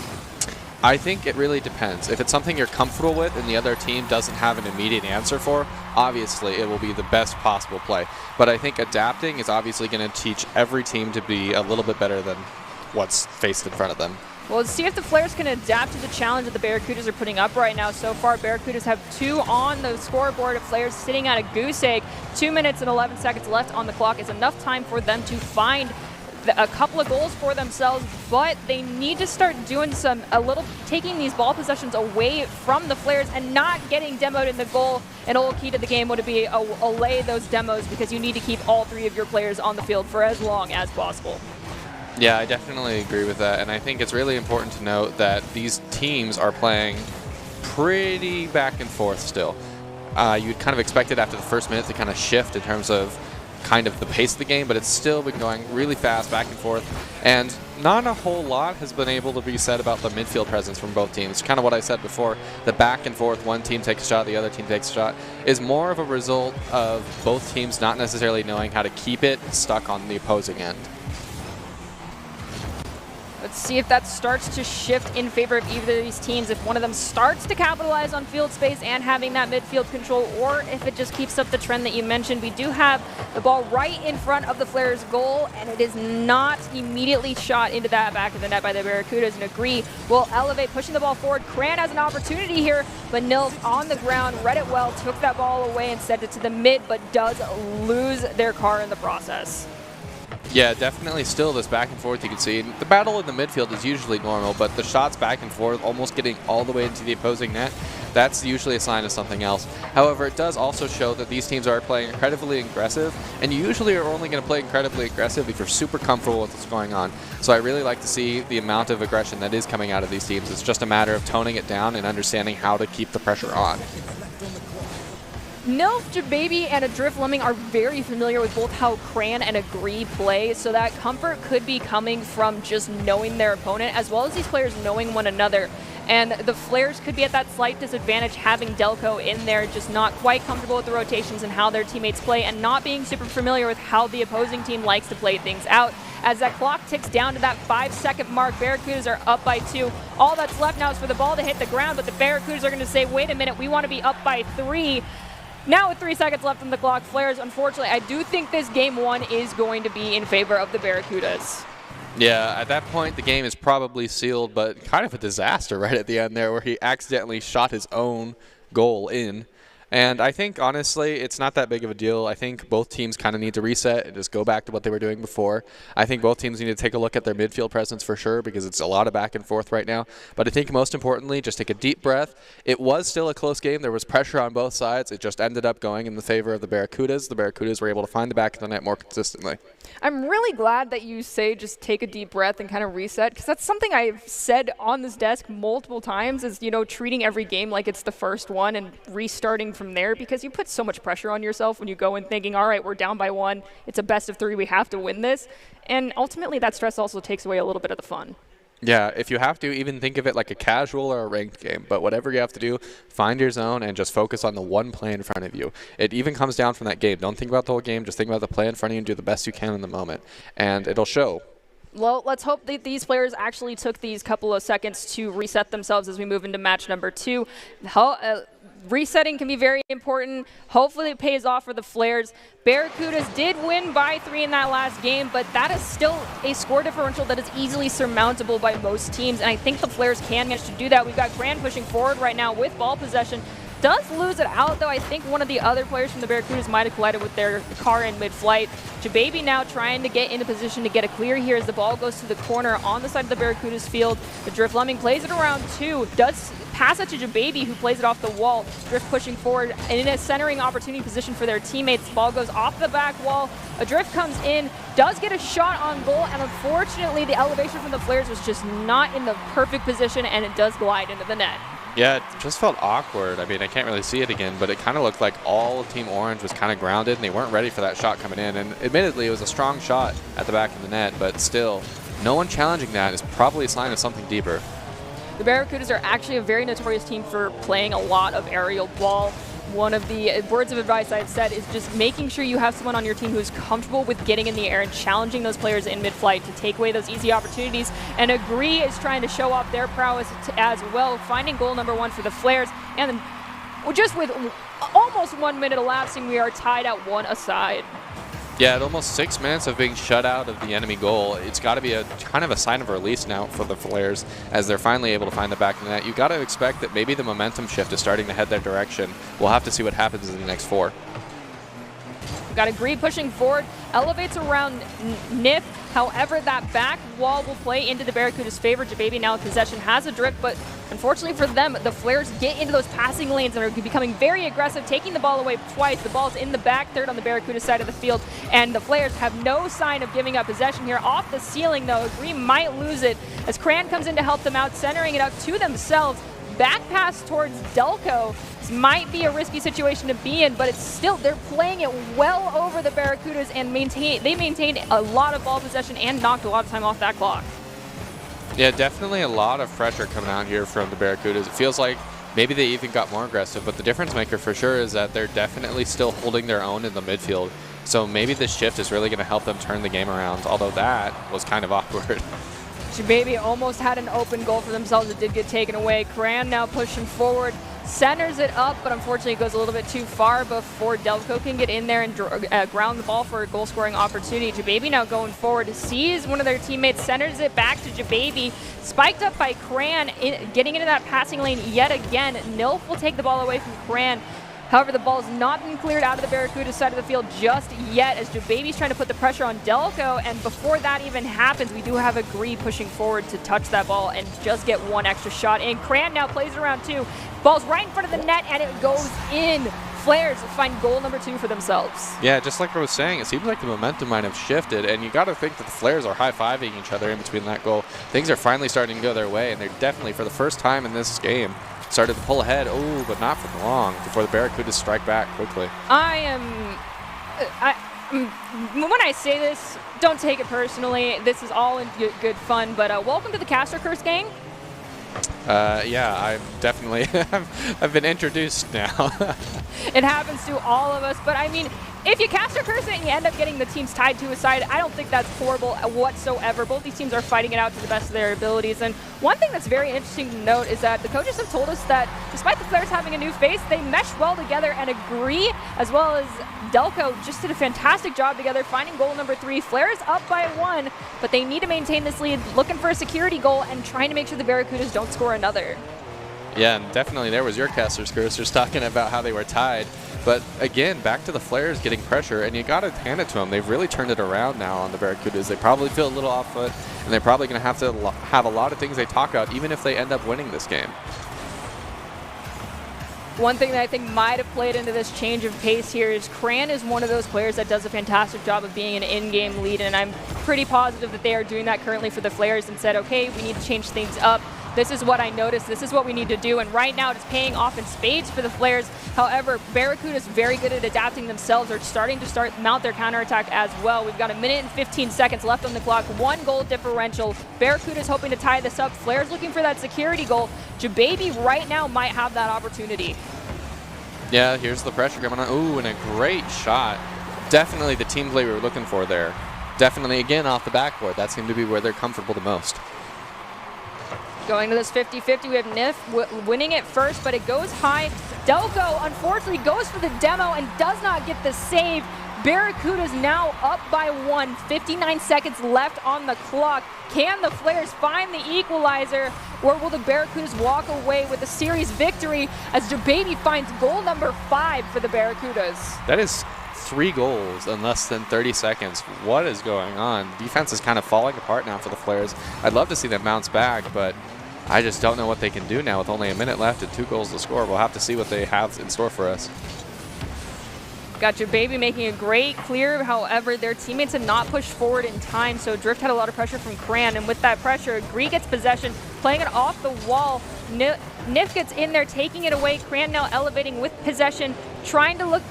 I think it really depends. If it's something you're comfortable with and the other team doesn't have an immediate answer for, obviously it will be the best possible play. But I think adapting is obviously going to teach every team to be a little bit better than what's faced in front of them. Well, let's see if the Flares can adapt to the challenge that the Barracudas are putting up right now. So far, Barracudas have 2 on the scoreboard. Flares sitting at a goose egg. 2 minutes and 11 seconds left on the clock is enough time for them to find a couple of goals for themselves, but they need to start doing taking these ball possessions away from the Flares and not getting demoed in the goal. An old key to the game would be allay those demos, because you need to keep all 3 of your players on the field for as long as possible. Yeah, I definitely agree with that, and I think it's really important to note that these teams are playing pretty back and forth still. You'd kind of expect it after the first minute to kind of shift in terms of kind of the pace of the game, but it's still been going really fast back and forth, and not a whole lot has been able to be said about the midfield presence from both teams. Kind of what I said before, the back and forth, one team takes a shot, the other team takes a shot, is more of a result of both teams not necessarily knowing how to keep it stuck on the opposing end. Let's see if that starts to shift in favor of either of these teams, if one of them starts to capitalize on field space and having that midfield control, or if it just keeps up the trend that you mentioned. We do have the ball right in front of the Flares' goal, and it is not immediately shot into that back of the net by the Barracudas. And Agree will elevate, pushing the ball forward. Cran has an opportunity here, but Nils on the ground, read it well, took that ball away and sent it to the mid, but does lose their car in the process. Yeah, definitely still this back and forth you can see. The battle in the midfield is usually normal, but the shots back and forth, almost getting all the way into the opposing net, that's usually a sign of something else. However, it does also show that these teams are playing incredibly aggressive, and you usually are only going to play incredibly aggressive if you're super comfortable with what's going on. So I really like to see the amount of aggression that is coming out of these teams. It's just a matter of toning it down and understanding how to keep the pressure on. Nilf, Jababy, and Adrift Lemming are very familiar with both how Cran and Agree play, so that comfort could be coming from just knowing their opponent, as well as these players knowing one another. And the Flares could be at that slight disadvantage having Delco in there, just not quite comfortable with the rotations and how their teammates play, and not being super familiar with how the opposing team likes to play things out. As that clock ticks down to that 5-second mark, Barracudas are up by 2. All that's left now is for the ball to hit the ground, but the Barracudas are going to say, wait a minute, we want to be up by 3. Now with 3 seconds left on the clock, Flares, unfortunately, I do think this game 1 is going to be in favor of the Barracudas. Yeah, at that point, the game is probably sealed, but kind of a disaster right at the end there where he accidentally shot his own goal in. And I think, honestly, it's not that big of a deal. I think both teams kind of need to reset and just go back to what they were doing before. I think both teams need to take a look at their midfield presence for sure because it's a lot of back and forth right now. But I think most importantly, just take a deep breath. It was still a close game. There was pressure on both sides. It just ended up going in the favor of the Barracudas. The Barracudas were able to find the back of the net more consistently. I'm really glad that you say just take a deep breath and kind of reset, because that's something I've said on this desk multiple times is, you know, treating every game like it's the first one and restarting from there, because you put so much pressure on yourself when you go in thinking, all right, we're down by 1, it's a best of 3, we have to win this. And ultimately that stress also takes away a little bit of the fun. Yeah, if you have to, even think of it like a casual or a ranked game. But whatever you have to do, find your zone and just focus on the one play in front of you. It even comes down from that game. Don't think about the whole game. Just think about the play in front of you and do the best you can in the moment. And it'll show. Well, let's hope that these players actually took these couple of seconds to reset themselves as we move into match number 2. Resetting can be very important. Hopefully it pays off for the Flares. Barracudas did win by 3 in that last game, but that is still a score differential that is easily surmountable by most teams, and I think the Flares can manage to do that. We've got Grand pushing forward right now with ball possession. Does lose it out, though. I think one of the other players from the Barracudas might have collided with their car in mid-flight. Jababy now trying to get into position to get a clear here as the ball goes to the corner on the side of the Barracudas field. The Drift Lemming plays it around 2, does pass it to Jababy, who plays it off the wall. Drift pushing forward in a centering opportunity position for their teammates. The ball goes off the back wall. A Drift comes in, does get a shot on goal, and unfortunately the elevation from the Flares was just not in the perfect position, and it does glide into the net. Yeah, it just felt awkward. I mean, I can't really see it again, but it kind of looked like all of Team Orange was kind of grounded, and they weren't ready for that shot coming in. And admittedly, it was a strong shot at the back of the net, but still, no one challenging that is probably a sign of something deeper. The Barracudas are actually a very notorious team for playing a lot of aerial ball. One of the words of advice I've said is just making sure you have someone on your team who's comfortable with getting in the air and challenging those players in mid-flight to take away those easy opportunities. And Agree is trying to show off their prowess as well, finding goal number 1 for the Flares. And just with almost 1 minute elapsing, we are tied at 1 aside. Yeah, at almost 6 minutes of being shut out of the enemy goal, it's got to be a kind of a sign of release now for the Flares as they're finally able to find the back of the net. You got to expect that maybe the momentum shift is starting to head their direction. We'll have to see what happens in the next 4. We've got Agree pushing forward, elevates around Nip. However, that back wall will play into the Barracuda's favor. Jababy now in possession has a drift, but unfortunately for them, the Flares get into those passing lanes and are becoming very aggressive, taking the ball away twice. The ball's in the back third on the Barracuda side of the field, and the Flares have no sign of giving up possession here. Off the ceiling, though, Agree might lose it as Cran comes in to help them out, centering it up to themselves. Back pass towards Delco. This might be a risky situation to be in, but it's still, they're playing it well over the Barracudas and they maintain a lot of ball possession and knocked a lot of time off that clock. Yeah, definitely a lot of pressure coming out here from the Barracudas. It feels like maybe they even got more aggressive, but the difference maker for sure is that they're definitely still holding their own in the midfield. So maybe this shift is really going to help them turn the game around, although that was kind of awkward. Jababy almost had an open goal for themselves. It did get taken away. Cran now pushing forward, centers it up, but unfortunately it goes a little bit too far before Delco can get in there and ground the ball for a goal-scoring opportunity. Jababy now going forward, sees one of their teammates, centers it back to Jababy, spiked up by Cran, getting into that passing lane yet again. Nilf will take the ball away from Cran. However, the ball has not been cleared out of the Barracuda side of the field just yet as Jababy's trying to put the pressure on Delco, and before that even happens, we do have Agree pushing forward to touch that ball and just get one extra shot in. Cran now plays it around 2. Ball's right in front of the net, and it goes in. Flares find goal number 2 for themselves. Yeah, just like I was saying, it seems like the momentum might have shifted, and you got to think that the Flares are high-fiving each other in between that goal. Things are finally starting to go their way, and they're definitely, for the first time in this game, started to pull ahead. Oh, but not for long before the Barracudas strike back quickly. When I say this, don't take it personally. This is all in good fun, but welcome to the Caster Curse gang. Yeah, I'm definitely, I've been introduced now. It happens to all of us, but I mean, if you cast your curse and you end up getting the teams tied to a side, I don't think that's horrible whatsoever. Both these teams are fighting it out to the best of their abilities. And one thing that's very interesting to note is that the coaches have told us that despite the players having a new face, they mesh well together and agree, as well as Delco just did a fantastic job together, finding goal number 3. Flares up by 1, but they need to maintain this lead, looking for a security goal and trying to make sure the Barracudas don't score another. Yeah, and definitely there was your caster's curse, just talking about how they were tied. But again, back to the Flares getting pressure, and you got to hand it to them. They've really turned it around now on the Barracudas. They probably feel a little off foot, and they're probably going to have a lot of things they talk about, even if they end up winning this game. One thing that I think might have played into this change of pace here is Cran is one of those players that does a fantastic job of being an in-game lead, and I'm pretty positive that they are doing that currently for the Flares and said, okay, we need to change things up. This is what I noticed. This is what we need to do. And right now, it's paying off in spades for the Flares. However, Barracuda is very good at adapting themselves. They're starting to mount their counterattack as well. We've got 1 minute and 15 seconds left on the clock. 1 goal differential. Barracuda is hoping to tie this up. Flares looking for that security goal. Jababy right now might have that opportunity. Yeah, here's the pressure coming on. Ooh, and a great shot. Definitely the team play we were looking for there. Definitely, again, off the backboard. That seemed to be where they're comfortable the most. Going to this 50-50, we have Nif winning it first, but it goes high. Delco, unfortunately, goes for the demo and does not get the save. Barracuda's now up by 1. 59 seconds left on the clock. Can the Flares find the equalizer, or will the Barracudas walk away with a series victory as Jababy finds goal number 5 for the Barracudas? That is 3 goals in less than 30 seconds. What is going on? Defense is kind of falling apart now for the Flares. I'd love to see them bounce back, but I just don't know what they can do now with only a minute left and 2 goals to score. We'll have to see what they have in store for us. Got Jababy making a great clear. However, their teammates had not pushed forward in time, so Drift had a lot of pressure from Cran, and with that pressure, Gree gets possession, playing it off the wall. Nif gets in there, taking it away. Cran now elevating with possession, trying to look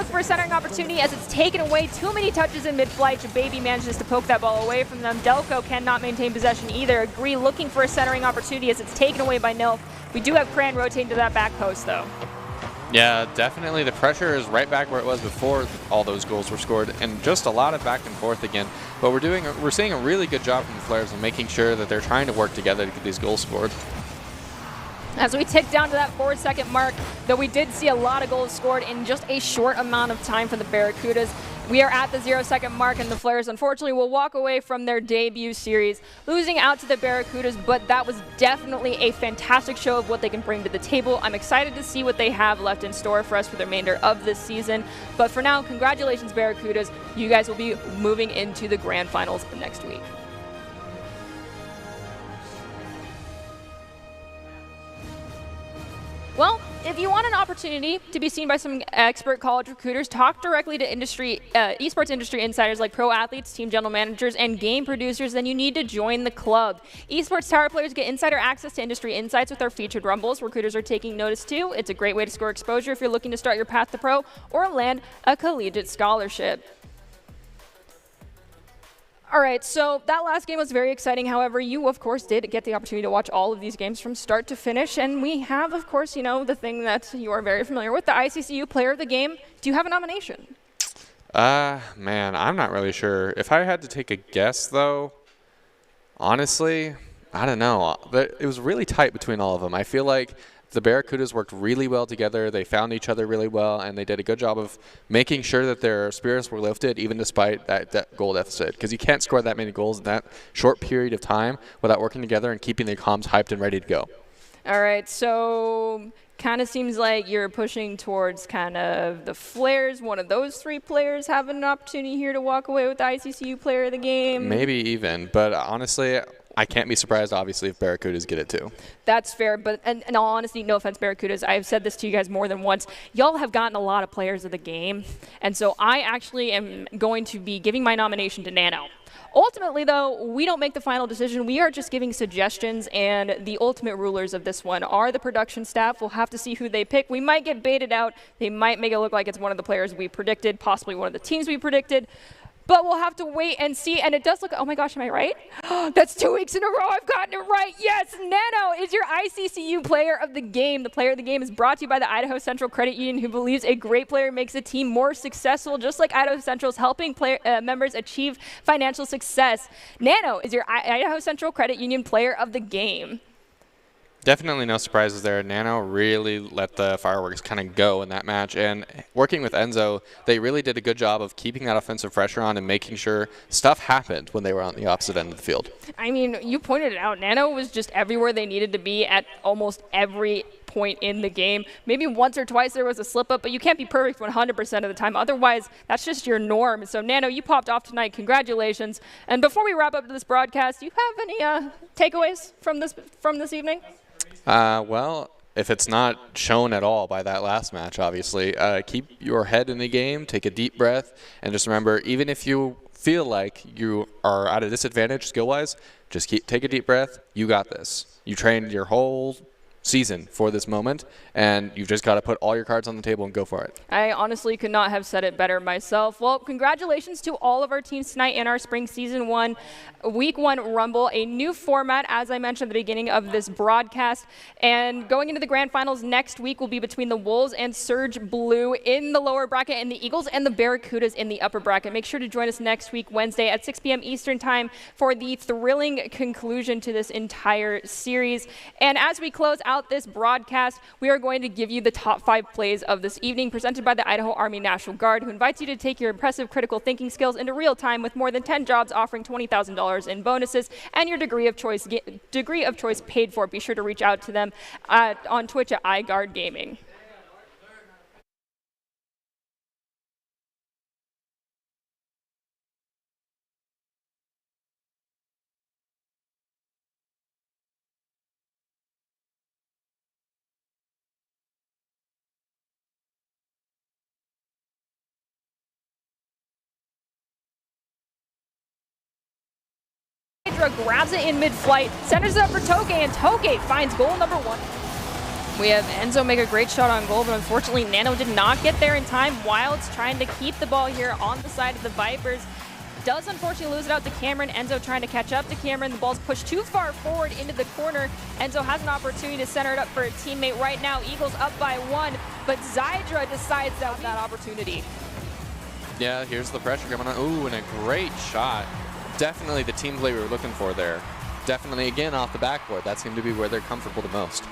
for a centering opportunity as it's taken away. Too many touches in mid-flight. Jababy manages to poke that ball away from them. Delco cannot maintain possession either. Gree looking for a centering opportunity as it's taken away by Nilf. We do have Cran rotating to that back post, though. Yeah, definitely. The pressure is right back where it was before all those goals were scored, and just a lot of back and forth again. But we're seeing a really good job from the Flares in making sure that they're trying to work together to get these goals scored. As we tick down to that 4-second mark, though we did see a lot of goals scored in just a short amount of time for the Barracudas. We are at the 0-second mark, and the Flares, unfortunately, will walk away from their debut series, losing out to the Barracudas, but that was definitely a fantastic show of what they can bring to the table. I'm excited to see what they have left in store for us for the remainder of this season. But for now, congratulations, Barracudas. You guys will be moving into the grand finals next week. Well, if you want an opportunity to be seen by some expert college recruiters, talk directly to esports industry insiders like pro athletes, team general managers, and game producers, then you need to join the club. Esports Tower players get insider access to industry insights with our featured rumbles. Recruiters are taking notice too. It's a great way to score exposure if you're looking to start your path to pro or land a collegiate scholarship. All right, so that last game was very exciting. However, you, of course, did get the opportunity to watch all of these games from start to finish. And we have, of course, you know, the thing that you are very familiar with, the ICCU Player of the Game. Do you have a nomination? Man, I'm not really sure. If I had to take a guess, though, honestly, I don't know. It was really tight between all of them. I feel like the Barracudas worked really well together. They found each other really well, and they did a good job of making sure that their spirits were lifted, even despite that goal deficit. Because you can't score that many goals in that short period of time without working together and keeping the comms hyped and ready to go. All right, so kind of seems like you're pushing towards kind of the Flares. One of those 3 players having an opportunity here to walk away with the ICCU Player of the Game. Maybe even, but honestly, I can't be surprised, obviously, if Barracudas get it too. That's fair, but in all honesty, no offense, Barracudas, I've said this to you guys more than once. Y'all have gotten a lot of players of the game, and so I actually am going to be giving my nomination to Nano. Ultimately, though, we don't make the final decision. We are just giving suggestions, and the ultimate rulers of this one are the production staff. We'll have to see who they pick. We might get baited out. They might make it look like it's one of the players we predicted, possibly one of the teams we predicted. but we'll have to wait and see. And it does look, oh my gosh, am I right? That's 2 weeks in a row I've gotten it right. Yes, Nano is your ICCU player of the game. The player of the game is brought to you by the Idaho Central Credit Union, who believes a great player makes a team more successful, just like Idaho Central's helping members achieve financial success. Nano is your Idaho Central Credit Union player of the game. Definitely no surprises there. Nano really let the fireworks kind of go in that match. And working with Enzo, they really did a good job of keeping that offensive pressure on and making sure stuff happened when they were on the opposite end of the field. I mean, you pointed it out. Nano was just everywhere they needed to be at almost every point in the game. Maybe once or twice there was a slip up, but you can't be perfect 100% of the time. Otherwise, that's just your norm. So, Nano, you popped off tonight. Congratulations. And before we wrap up this broadcast, do you have any takeaways from this evening? Well, if it's not shown at all by that last match, obviously, keep your head in the game, take a deep breath, and just remember, even if you feel like you are at a disadvantage skill-wise, just take a deep breath. You got this. You trained your whole season for this moment, and you've just got to put all your cards on the table and go for it. I honestly could not have said it better myself. Well, congratulations to all of our teams tonight in our Spring Season 1 Week 1 Rumble, a new format, as I mentioned at the beginning of this broadcast. And going into the grand finals next week will be between the Wolves and Surge Blue in the lower bracket, and the Eagles and the Barracudas in the upper bracket. Make sure to join us next week, Wednesday at 6 p.m. Eastern Time, for the thrilling conclusion to this entire series. And as we close out this broadcast, we are going to give you the top 5 plays of this evening, presented by the Idaho Army National Guard, who invites you to take your impressive critical thinking skills into real time with more than 10 jobs offering $20,000 in bonuses and your degree of choice paid for. Be sure to reach out to them on Twitch at iGuard Gaming. Grabs it in mid-flight, centers it up for Toke, and Toke finds goal number 1. We have Enzo make a great shot on goal, but unfortunately Nano did not get there in time. Wild's trying to keep the ball here on the side of the Vipers. Does unfortunately lose it out to Cameron. Enzo trying to catch up to Cameron. The ball's pushed too far forward into the corner. Enzo has an opportunity to center it up for a teammate right now. Eagles up by 1, but Zydra decides that opportunity. Yeah, here's the pressure coming on. Ooh, and a great shot. Definitely the team play we were looking for there. Definitely, again, off the backboard. That seemed to be where they're comfortable the most.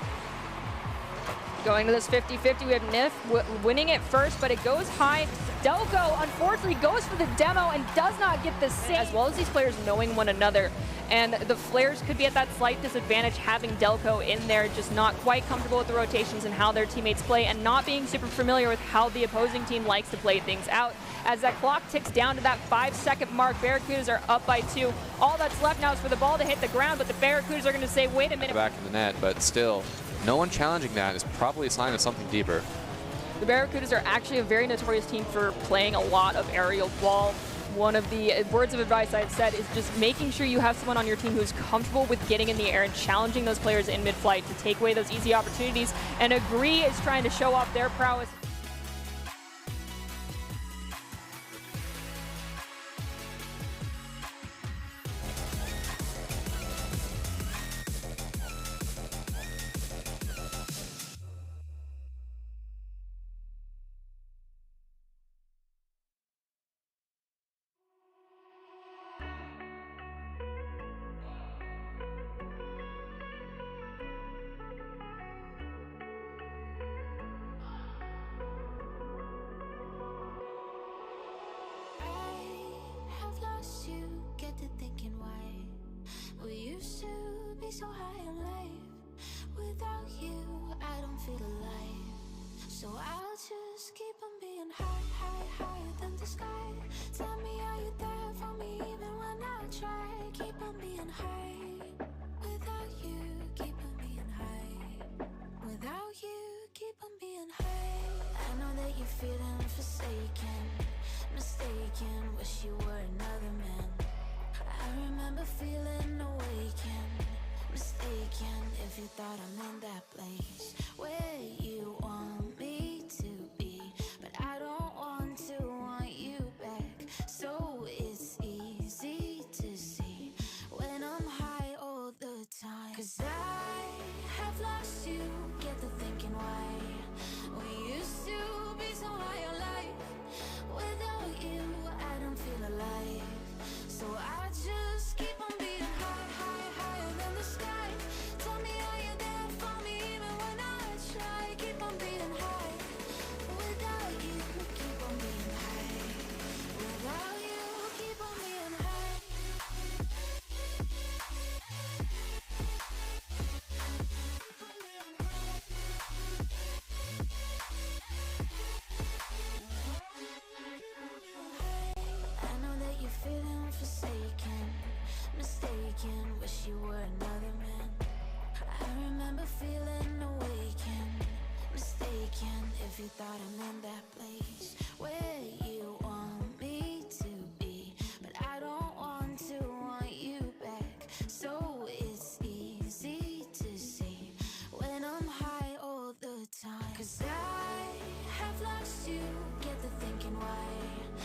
Going to this 50-50, we have Nif winning it first, but it goes high. Delco, unfortunately, goes for the demo and does not get the save, as well as these players knowing one another. And the Flares could be at that slight disadvantage having Delco in there, just not quite comfortable with the rotations and how their teammates play, and not being super familiar with how the opposing team likes to play things out. As that clock ticks down to that 5-second mark, Barracudas are up by 2. All that's left now is for the ball to hit the ground, but the Barracudas are going to say, wait a minute. Back in the net, but still, no one challenging that is probably a sign of something deeper. The Barracudas are actually a very notorious team for playing a lot of aerial ball. One of the words of advice I've said is just making sure you have someone on your team who's comfortable with getting in the air and challenging those players in mid-flight to take away those easy opportunities. And Agree is trying to show off their prowess. So high in life, without you I don't feel alive. So I'll just keep on being higher than the sky. Tell me, are you there for me even when I try? Keep on being high, without you keep on being high. Without you keep on being high. I know that you're feeling forsaken, mistaken, wish you were another man. I remember feeling awakened, mistaken if you thought I'm in that place where